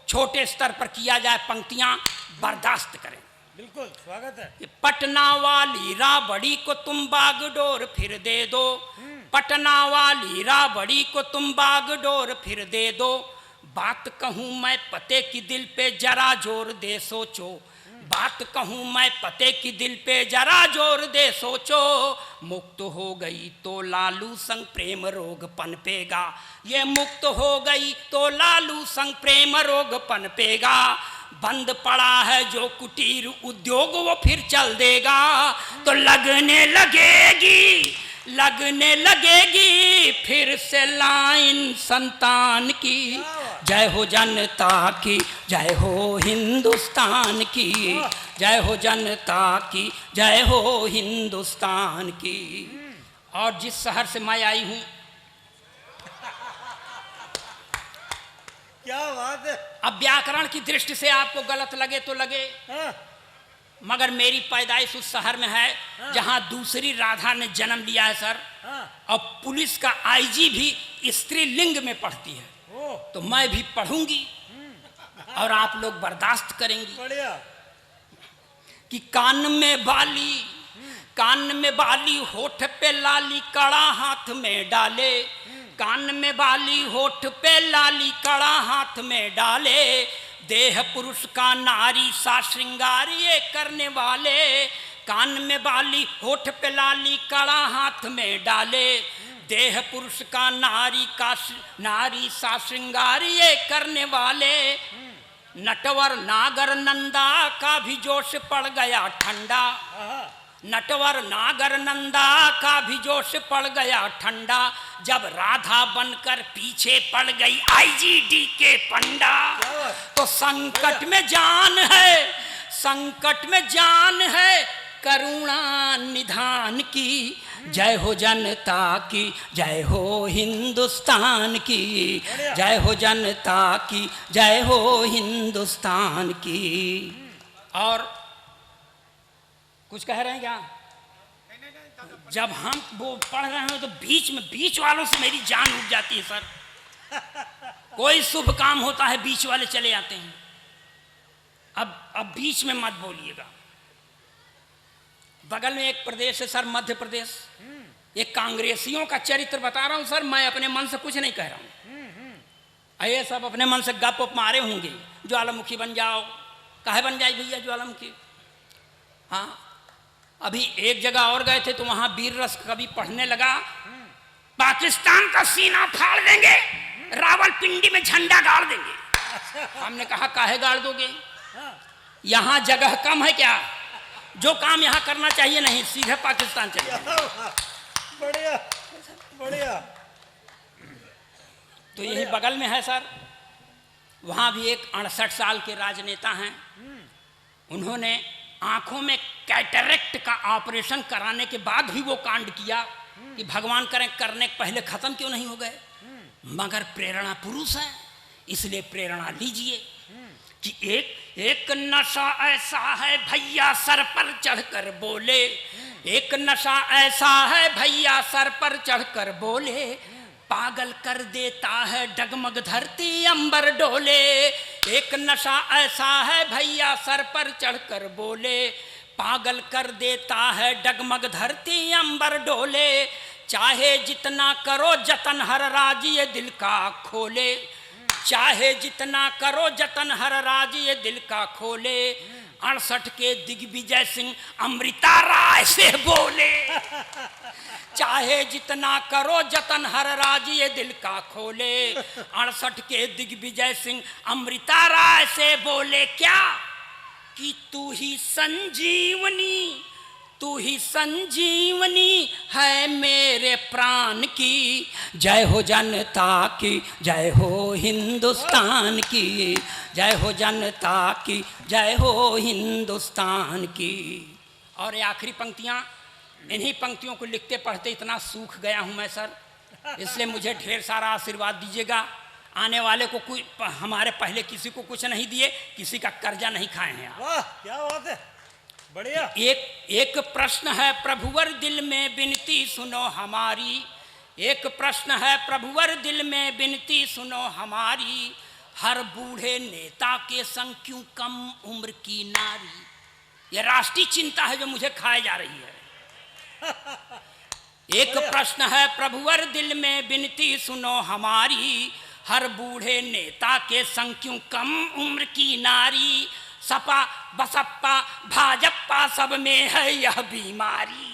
छोटे स्तर पर किया जाए, पंक्तियां बर्दाश्त करें। बिल्कुल स्वागत है। पटना वाली राबड़ी को तुम बागडोर फिर दे दो, पटना वाली राबड़ी को तुम बागडोर फिर दे दो, बात कहूँ मैं पते की दिल पे जरा जोर दे सोचो, बात कहूँ मैं पते की दिल पे जरा जोर दे सोचो, मुक्त हो गई तो लालू संग प्रेम रोग पनपेगा, ये मुक्त हो गई तो लालू संग प्रेम रोग पनपेगा, बंद पड़ा है जो कुटीर उद्योग वो फिर चल देगा, तो लगने लगेगी लगने लगेगी फिर से लाइन संतान की। जय हो जनता की, जय हो हिंदुस्तान की, जय हो जनता की, जय हो हिंदुस्तान की। और जिस शहर से मैं आई हूं, क्या बात है। अब व्याकरण की दृष्टि से आपको गलत लगे तो लगे, मगर मेरी पैदाइश उस शहर में है जहां दूसरी राधा ने जन्म लिया है सर। और पुलिस का आईजी भी स्त्रीलिंग में पढ़ती है, तो मैं भी पढ़ूंगी और आप लोग बर्दाश्त करेंगी। बढ़िया। कि कान में बाली, कान में बाली, होठ पे लाली, कड़ा हाथ में डाले। कान में बाली, होठ पे लाली, कड़ा हाथ में डाले। देह पुरुष का नारी सा श्रृंगार ये करने वाले। कान में बाली, होठ पे लाली, कड़ा हाथ में डाले। देह पुरुष का नारी सा श्रृंगार ये करने वाले। नटवर नागर नंदा का भी जोश पड़ गया ठंडा। नटवर नागर नंदा का भी जोश पड़ गया ठंडा, जब राधा बनकर पीछे पड़ गई आईजीडी के पंडा। तो संकट में जान है, संकट में जान है करुणा निधान की। जय हो जनता की, जय हो हिंदुस्तान की, जय हो जनता की, जय हो हिंदुस्तान की। और कुछ कह रहे हैं क्या? जब हम वो पढ़ रहे हैं तो बीच वालों से मेरी जान उठ जाती है सर। कोई शुभ काम होता है बीच वाले चले आते हैं। अब बीच में मत बोलिएगा। बगल में एक प्रदेश है सर, मध्य प्रदेश। ये कांग्रेसियों का चरित्र बता रहा हूं सर, मैं अपने मन से कुछ नहीं कह रहा हूं। ये सब अपने मन से गप मारे होंगे, ज्वालामुखी बन जाओ। काहे बन जाए भैया ज्वालामुखी? हाँ, अभी एक जगह और गए थे तो वहां वीर रस कवि पढ़ने लगा, पाकिस्तान का सीना फाड़ देंगे, रावलपिंडी में झंडा गाड़ देंगे। हमने कहा काहे गाड़ दोगे? यहां जगह कम है क्या? जो काम यहां करना चाहिए नहीं, सीधे पाकिस्तान चले जाओ। बढ़िया बढ़िया। तो यही बगल में है सर, वहां भी एक 68 साल के राजनेता हैं। उन्होंने आंखों में कैटरेक्ट का ऑपरेशन कराने के बाद भी वो कांड किया कि भगवान करें करने के पहले खत्म क्यों नहीं हो गए। मगर प्रेरणा पुरुष है, इसलिए प्रेरणा लीजिए कि एक नशा ऐसा है भैया सर पर चढ़कर बोले। एक नशा ऐसा है भैया सर पर चढ़कर बोले, पागल कर देता है डगमग धरती अंबर डोले। एक नशा ऐसा है भैया सर पर चढ़कर बोले, पागल कर देता है डगमग धरती अंबर डोले। चाहे जितना करो जतन हर राज ये दिल का खोले। चाहे जितना करो जतन हर राज ये दिल का खोले। 68 के दिग्विजय सिंह अमृता राय से बोले। चाहे जितना करो जतन हर राज ये दिल का खोले। 68 के दिग्विजय सिंह अमृता राय से बोले क्या कि तू ही संजीवनी, तू ही संजीवनी है मेरे प्राण की। जय हो जनता की, जय हो हिंदुस्तान की, जय हो जनता की, जय हो हिंदुस्तान की। और ये आखिरी पंक्तियां, इन्हीं पंक्तियों को लिखते पढ़ते इतना सूख गया हूं मैं सर, इसलिए मुझे ढेर सारा आशीर्वाद दीजिएगा। आने वाले को कोई, हमारे पहले किसी को कुछ नहीं दिए, किसी का कर्जा नहीं खाए हैं आप। वाह क्या बात है, बढ़िया। एक प्रश्न है प्रभुवर दिल में विनती सुनो हमारी। एक प्रश्न है प्रभुवर दिल में विनती सुनो हमारी। हर बूढ़े नेता के संग क्यों कम उम्र की नारी। ये राष्ट्रीय चिंता है जो मुझे खाए जा रही है। एक प्रश्न है प्रभुवर दिल में विनती सुनो हमारी। हर बूढ़े नेता के संग क्यों कम उम्र की नारी। सपा बसपा भाजपा सब में है यह बीमारी,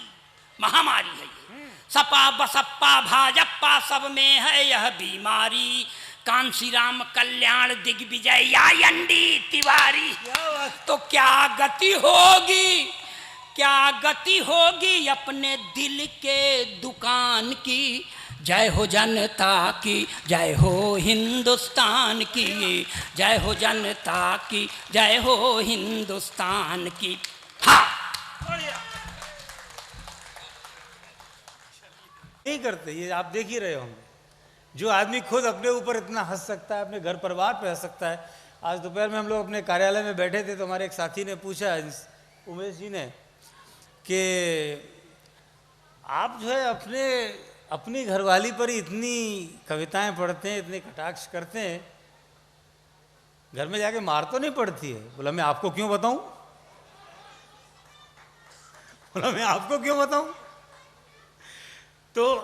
महामारी है ये। सपा बसपा भाजपा सब में है यह बीमारी। कांशीराम कल्याण दिग्विजय या एनडी तिवारी। तो क्या गति होगी, क्या गति होगी अपने दिल के दुकान की। जय हो जनता की, जय हो हिंदुस्तान की, जय हो जनता की, जय हो हिंदुस्तान की। हाँ नहीं करते ये, आप देख ही रहे होंगे। जो आदमी खुद अपने ऊपर इतना हंस सकता है, अपने घर परिवार पे हंस सकता है। आज दोपहर में हम लोग अपने कार्यालय में बैठे थे तो हमारे एक साथी ने पूछा, उमेश जी ने, कि आप जो है अपनी घरवाली पर इतनी कविताएं पढ़ते हैं, इतने कटाक्ष करते हैं, घर में जाके मार तो नहीं पड़ती है? बोला मैं आपको क्यों बताऊं? बोला मैं आपको क्यों बताऊं? तो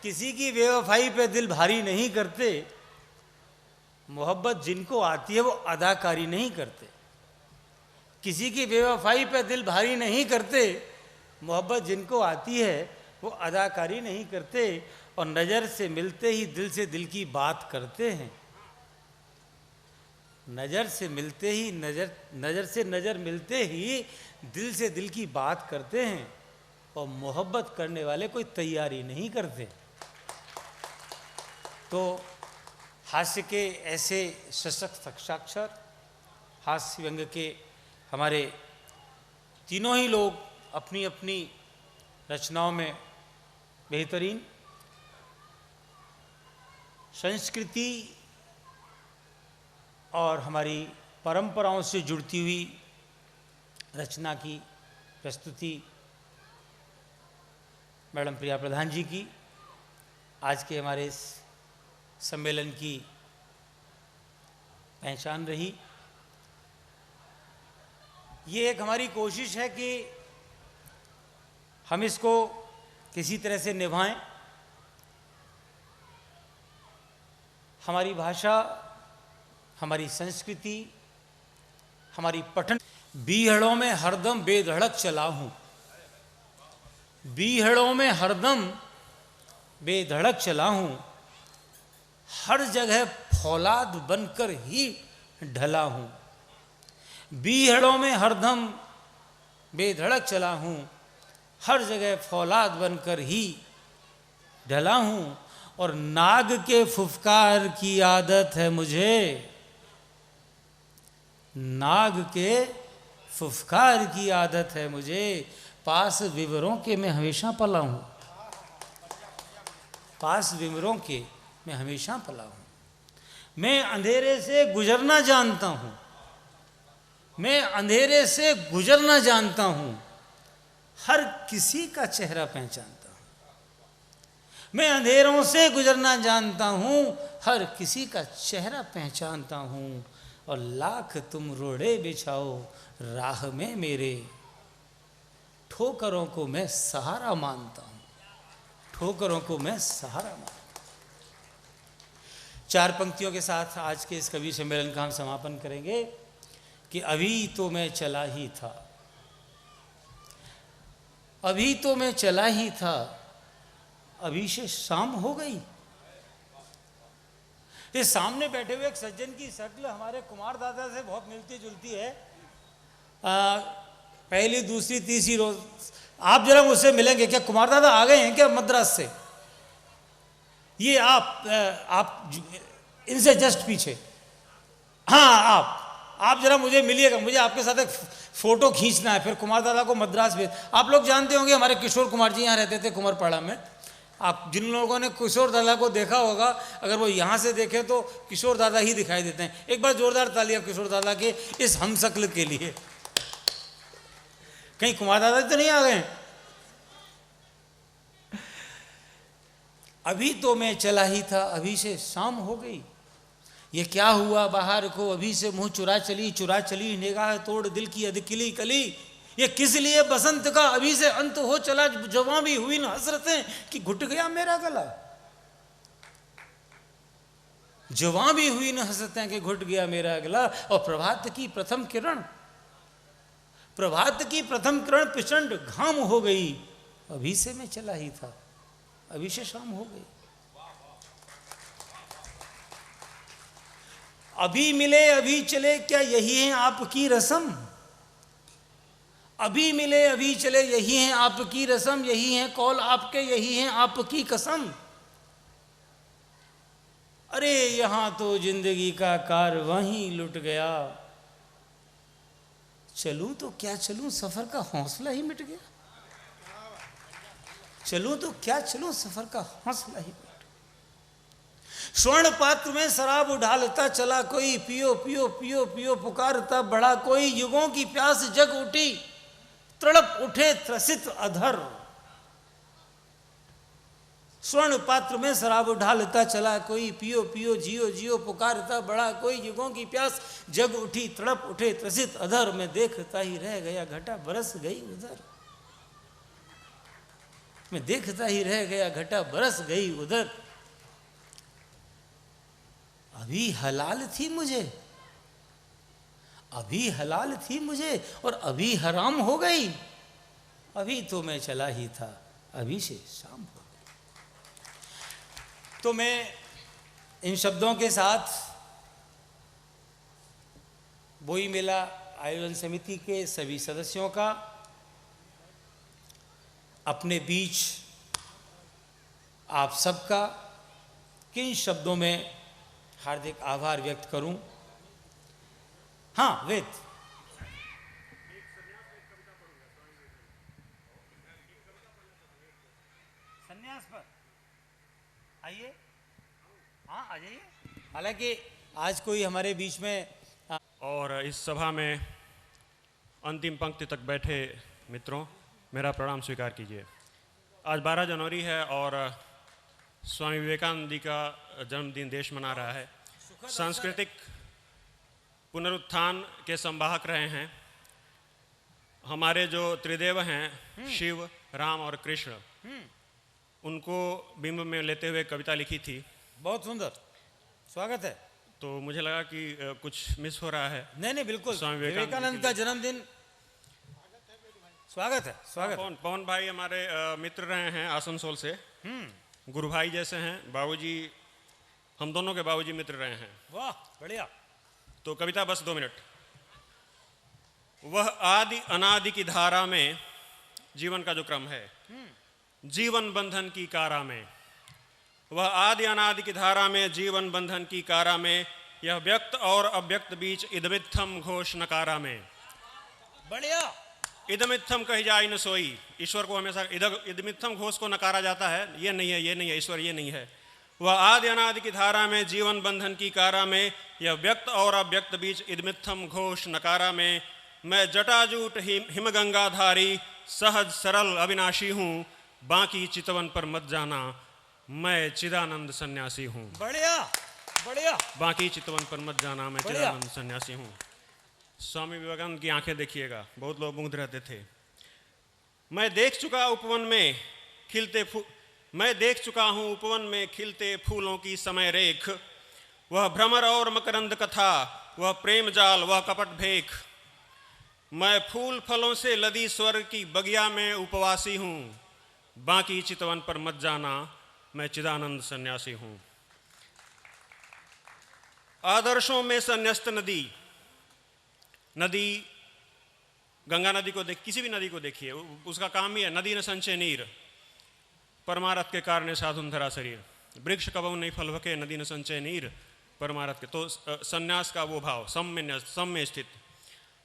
किसी की बेवफाई पे दिल भारी नहीं करते, मोहब्बत जिनको आती है वो अदाकारी नहीं करते। किसी की बेवफाई पे दिल भारी नहीं करते, मोहब्बत जिनको आती है वो अदाकारी नहीं करते, और नज़र से मिलते ही दिल से दिल की बात करते हैं। नज़र से मिलते ही नज़र से नज़र मिलते ही दिल से दिल की बात करते हैं, और मोहब्बत करने वाले कोई तैयारी नहीं करते। तो हास्य के ऐसे सशक्त हस्ताक्षर, हास्य व्यंग के हमारे तीनों ही लोग अपनी अपनी रचनाओं में बेहतरीन, संस्कृति और हमारी परंपराओं से जुड़ती हुई रचना की प्रस्तुति मैडम प्रिया प्रधान जी की आज के हमारे इस सम्मेलन की पहचान रही। ये एक हमारी कोशिश है कि हम इसको किसी तरह से निभाएं। हमारी भाषा, हमारी संस्कृति, हमारी पठन। बीहड़ों में हरदम बेधड़क चला हूं, बीहड़ों में हरदम बेधड़क चला हूं, हर जगह फौलाद बनकर ही ढला हूं। बीहड़ों में हरदम बेधड़क चला हूं, हर जगह फौलाद बनकर ही ढला हूं, और नाग के फुफकार की आदत है मुझे, नाग के फुफकार की आदत है मुझे, पास विवरों के मैं हमेशा पला हूं, पास विवरों के मैं हमेशा पला हूं। मैं अंधेरे से गुजरना जानता हूं, मैं अंधेरे से गुजरना जानता हूं, हर किसी का चेहरा पहचानता हूं। मैं अंधेरों से गुजरना जानता हूं, हर किसी का चेहरा पहचानता हूं, और लाख तुम रोड़े बिछाओ राह में मेरे, ठोकरों को मैं सहारा मानता हूं, ठोकरों को मैं सहारा मानता हूं। 4 पंक्तियों के साथ आज के इस कवि सम्मेलन का हम समापन करेंगे कि अभी तो मैं चला ही था, अभी तो मैं चला ही था, अभी से शाम हो गई। ये सामने बैठे हुए एक सज्जन की शक्ल हमारे कुमार दादा से बहुत मिलती जुलती है। पहली, दूसरी, तीसरी रोज आप जरा मुझसे मिलेंगे क्या? कुमार दादा आ गए हैं क्या मद्रास से? ये आप इनसे जस्ट पीछे, हाँ आप जरा मुझे मिलिएगा, मुझे आपके साथ एक फोटो खींचना है, फिर कुमार दादा को मद्रास भेज। आप लोग जानते होंगे हमारे किशोर कुमार जी यहाँ रहते थे कुमारपाड़ा में। आप जिन लोगों ने किशोर दादा को देखा होगा, अगर वो यहाँ से देखे तो किशोर दादा ही दिखाई देते हैं। एक बार जोरदार तालियां किशोर दादा के इस हमशक्ल के लिए। कहीं कुमार दादा तो नहीं आ गए? अभी तो मैं चला ही था, अभी से शाम हो गई। ये क्या हुआ बाहर को, अभी से मुंह चुरा चली निगाह तोड़ दिल की अधकिली कली। ये किस लिए बसंत का अभी से अंत हो चला, जवां भी हुई न हसरतें कि घुट गया मेरा गला, जवां भी हुई न हसरतें कि घुट गया मेरा गला। और प्रभात की प्रथम किरण, प्रभात की प्रथम किरण प्रचंड घाम हो गई, अभी से मैं चला ही था, अभी से शाम हो गई। अभी मिले अभी चले, क्या यही है आपकी रस्म? अभी मिले अभी चले, यही है आपकी रस्म, यही है कौल आपके, यही है आपकी कसम। अरे यहां तो जिंदगी का कारवां ही लुट गया, चलूं तो क्या चलूं, सफर का हौसला ही मिट गया। चलूं तो क्या चलूं, सफर का हौसला ही मिट गया। स्वर्ण पात्र में शराब उढालता चला कोई, पियो पियो पियो पियो पुकारता बड़ा कोई। युगों की प्यास जग उठी, तड़प उठे त्रसित अधर। स्वर्ण पात्र में शराब ढालता चला कोई, पियो पियो जियो जियो पुकारता बड़ा कोई। युगों की प्यास जग उठी, तड़प उठे त्रसित अधर। मैं देखता ही रह गया, घटा बरस गई उधर। मैं देखता ही रह गया, घटा बरस गई उधर। अभी हलाल थी मुझे, अभी हलाल थी मुझे, और अभी हराम हो गई। अभी तो मैं चला ही था, अभी से शाम हो गई। तो मैं इन शब्दों के साथ बोई मेला आयोजन समिति के सभी सदस्यों का अपने बीच आप सबका किन शब्दों में हार्दिक आभार व्यक्त करूं। हाँ वेद, संन्यास पर आइए, हाँ आ जाइए। हालांकि आज कोई हमारे बीच में और इस सभा में अंतिम पंक्ति तक बैठे मित्रों, मेरा प्रणाम स्वीकार कीजिए। आज 12 जनवरी है और स्वामी विवेकानंद जी का जन्मदिन देश मना रहा है। सांस्कृतिक पुनरुत्थान के संवाहक रहे हैं हमारे जो त्रिदेव हैं, शिव, राम और कृष्ण। उनको बिंब में लेते हुए कविता लिखी थी। बहुत सुंदर, स्वागत है। तो मुझे लगा कि कुछ मिस हो रहा है। नहीं नहीं बिल्कुल, स्वामी विवेकानंद का जन्मदिन, स्वागत है, स्वागत। पवन भाई हमारे मित्र रहे हैं आसनसोल से, गुरु भाई जैसे हैं, बाबूजी, हम दोनों के बाबूजी मित्र रहे हैं। वाह बढ़िया। तो कविता बस 2 मिनट। वह आदि अनादि की धारा में, जीवन का जो क्रम है, जीवन बंधन की कारा में, वह आदि अनादि की धारा में, जीवन बंधन की कारा में, यह व्यक्त और अव्यक्त बीच इदमित्थम घोष नकारा में। बढ़िया। इदमित्थम कही जाए न सोई। ईश्वर को हमेशा इदमित्थम घोष को नकारा जाता है, ये नहीं है, ये नहीं है, ईश्वर ये नहीं है। वह आदि अनादि की धारा में, जीवन बंधन की कारा में, यह व्यक्त और अव्यक्त बीच इदमित्थम घोष नकारा में। मैं जटाजूट हिमगंगाधारी, सहज सरल अविनाशी हूँ, बाकी चितवन पर मत जाना, मैं चिदानंद सन्यासी हूँ। बढ़िया बढ़िया। बाकी चितवन पर मत जाना, मैं चिदानंद सन्यासी हूँ। स्वामी विवेकानंद की आंखें देखिएगा, बहुत लोग मुग्ध रहते थे। मैं देख चुका उपवन में खिलते फूलों की समय रेख। वह भ्रमर और मकरंद कथा, वह प्रेम जाल, वह कपट भेख। मैं फूल फलों से लदी स्वर्ग की बगिया में उपवासी हूँ, बाकी चितवन पर मत जाना, मैं चिदानंद सन्यासी हूँ। आदर्शों में संन्यस्त नदी, गंगा नदी को किसी भी नदी को देखिए, उसका काम ही है, नदी न संचय नीर, परमारथ के कारण साधुन धरा शरीर। वृक्ष कबहु नहीं फल भके, नदी न संचय नीर, परमारथ के। तो संन्यास का वो भाव, सम में स्थित।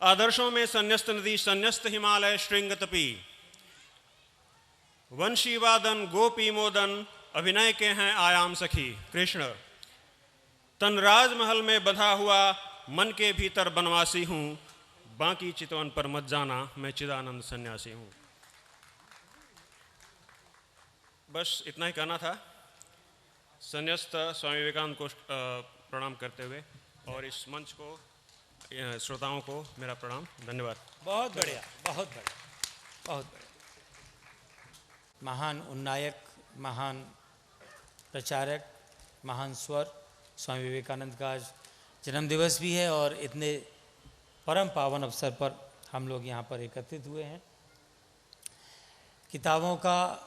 आदर्शों में संन्यस्त नदी, संन्यस्त हिमालय श्रृंग तपी। वंशी वादन गोपी मोदन, अभिनय के हैं आयाम सखी। कृष्ण तन राजमहल में बंधा हुआ, मन के भीतर बनवासी हूँ, बाकी चितवन पर मत जाना, मैं चिदानंद सन्यासी हूँ। बस इतना ही कहना था। संन्यस्त स्वामी विवेकानंद को प्रणाम करते हुए और इस मंच को, श्रोताओं को मेरा प्रणाम, धन्यवाद। बहुत बढ़िया, बहुत बढ़िया, बहुत बढ़िया। महान उन्नायक, महान प्रचारक, महान स्वर स्वामी विवेकानंद का आज जन्म दिवस भी है और इतने परम पावन अवसर पर हम लोग यहाँ पर एकत्रित हुए हैं। किताबों का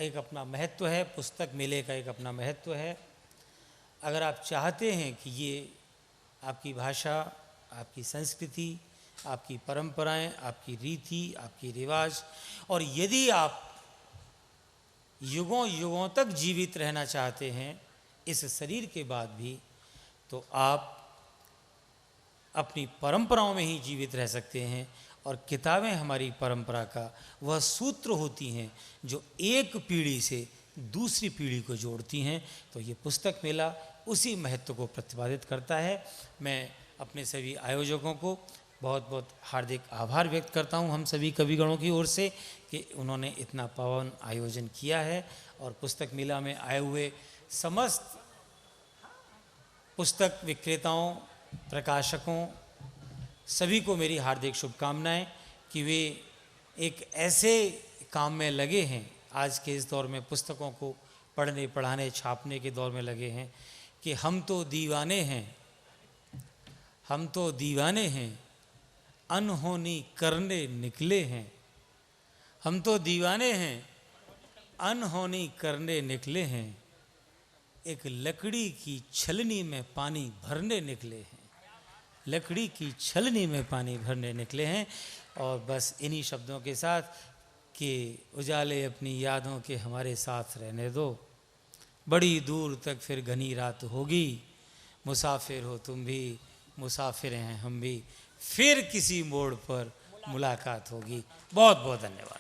एक अपना महत्व है, पुस्तक मेले का एक अपना महत्व है। अगर आप चाहते हैं कि ये आपकी भाषा, आपकी संस्कृति, आपकी परंपराएं, आपकी रीति, आपकी रिवाज, और यदि आप युगों युगों तक जीवित रहना चाहते हैं इस शरीर के बाद भी, तो आप अपनी परंपराओं में ही जीवित रह सकते हैं। और किताबें हमारी परंपरा का वह सूत्र होती हैं जो एक पीढ़ी से दूसरी पीढ़ी को जोड़ती हैं। तो ये पुस्तक मेला उसी महत्व को प्रतिपादित करता है। मैं अपने सभी आयोजकों को बहुत बहुत हार्दिक आभार व्यक्त करता हूं, हम सभी कविगणों की ओर से, कि उन्होंने इतना पावन आयोजन किया है। और पुस्तक मेला में आए हुए समस्त पुस्तक विक्रेताओं, प्रकाशकों, सभी को मेरी हार्दिक शुभकामनाएं कि वे एक ऐसे काम में लगे हैं, आज के इस दौर में पुस्तकों को पढ़ने, पढ़ाने, छापने के दौर में लगे हैं, कि हम तो दीवाने हैं, हम तो दीवाने हैं, अनहोनी करने निकले हैं। हम तो दीवाने हैं, अनहोनी करने निकले हैं, एक लकड़ी की छलनी में पानी भरने निकले हैं, लकड़ी की छलनी में पानी भरने निकले हैं। और बस इन्हीं शब्दों के साथ कि उजाले अपनी यादों के हमारे साथ रहने दो, बड़ी दूर तक फिर घनी रात होगी, मुसाफिर हो तुम भी, मुसाफिर हैं हम भी, फिर किसी मोड़ पर मुलाकात होगी। बहुत बहुत धन्यवाद।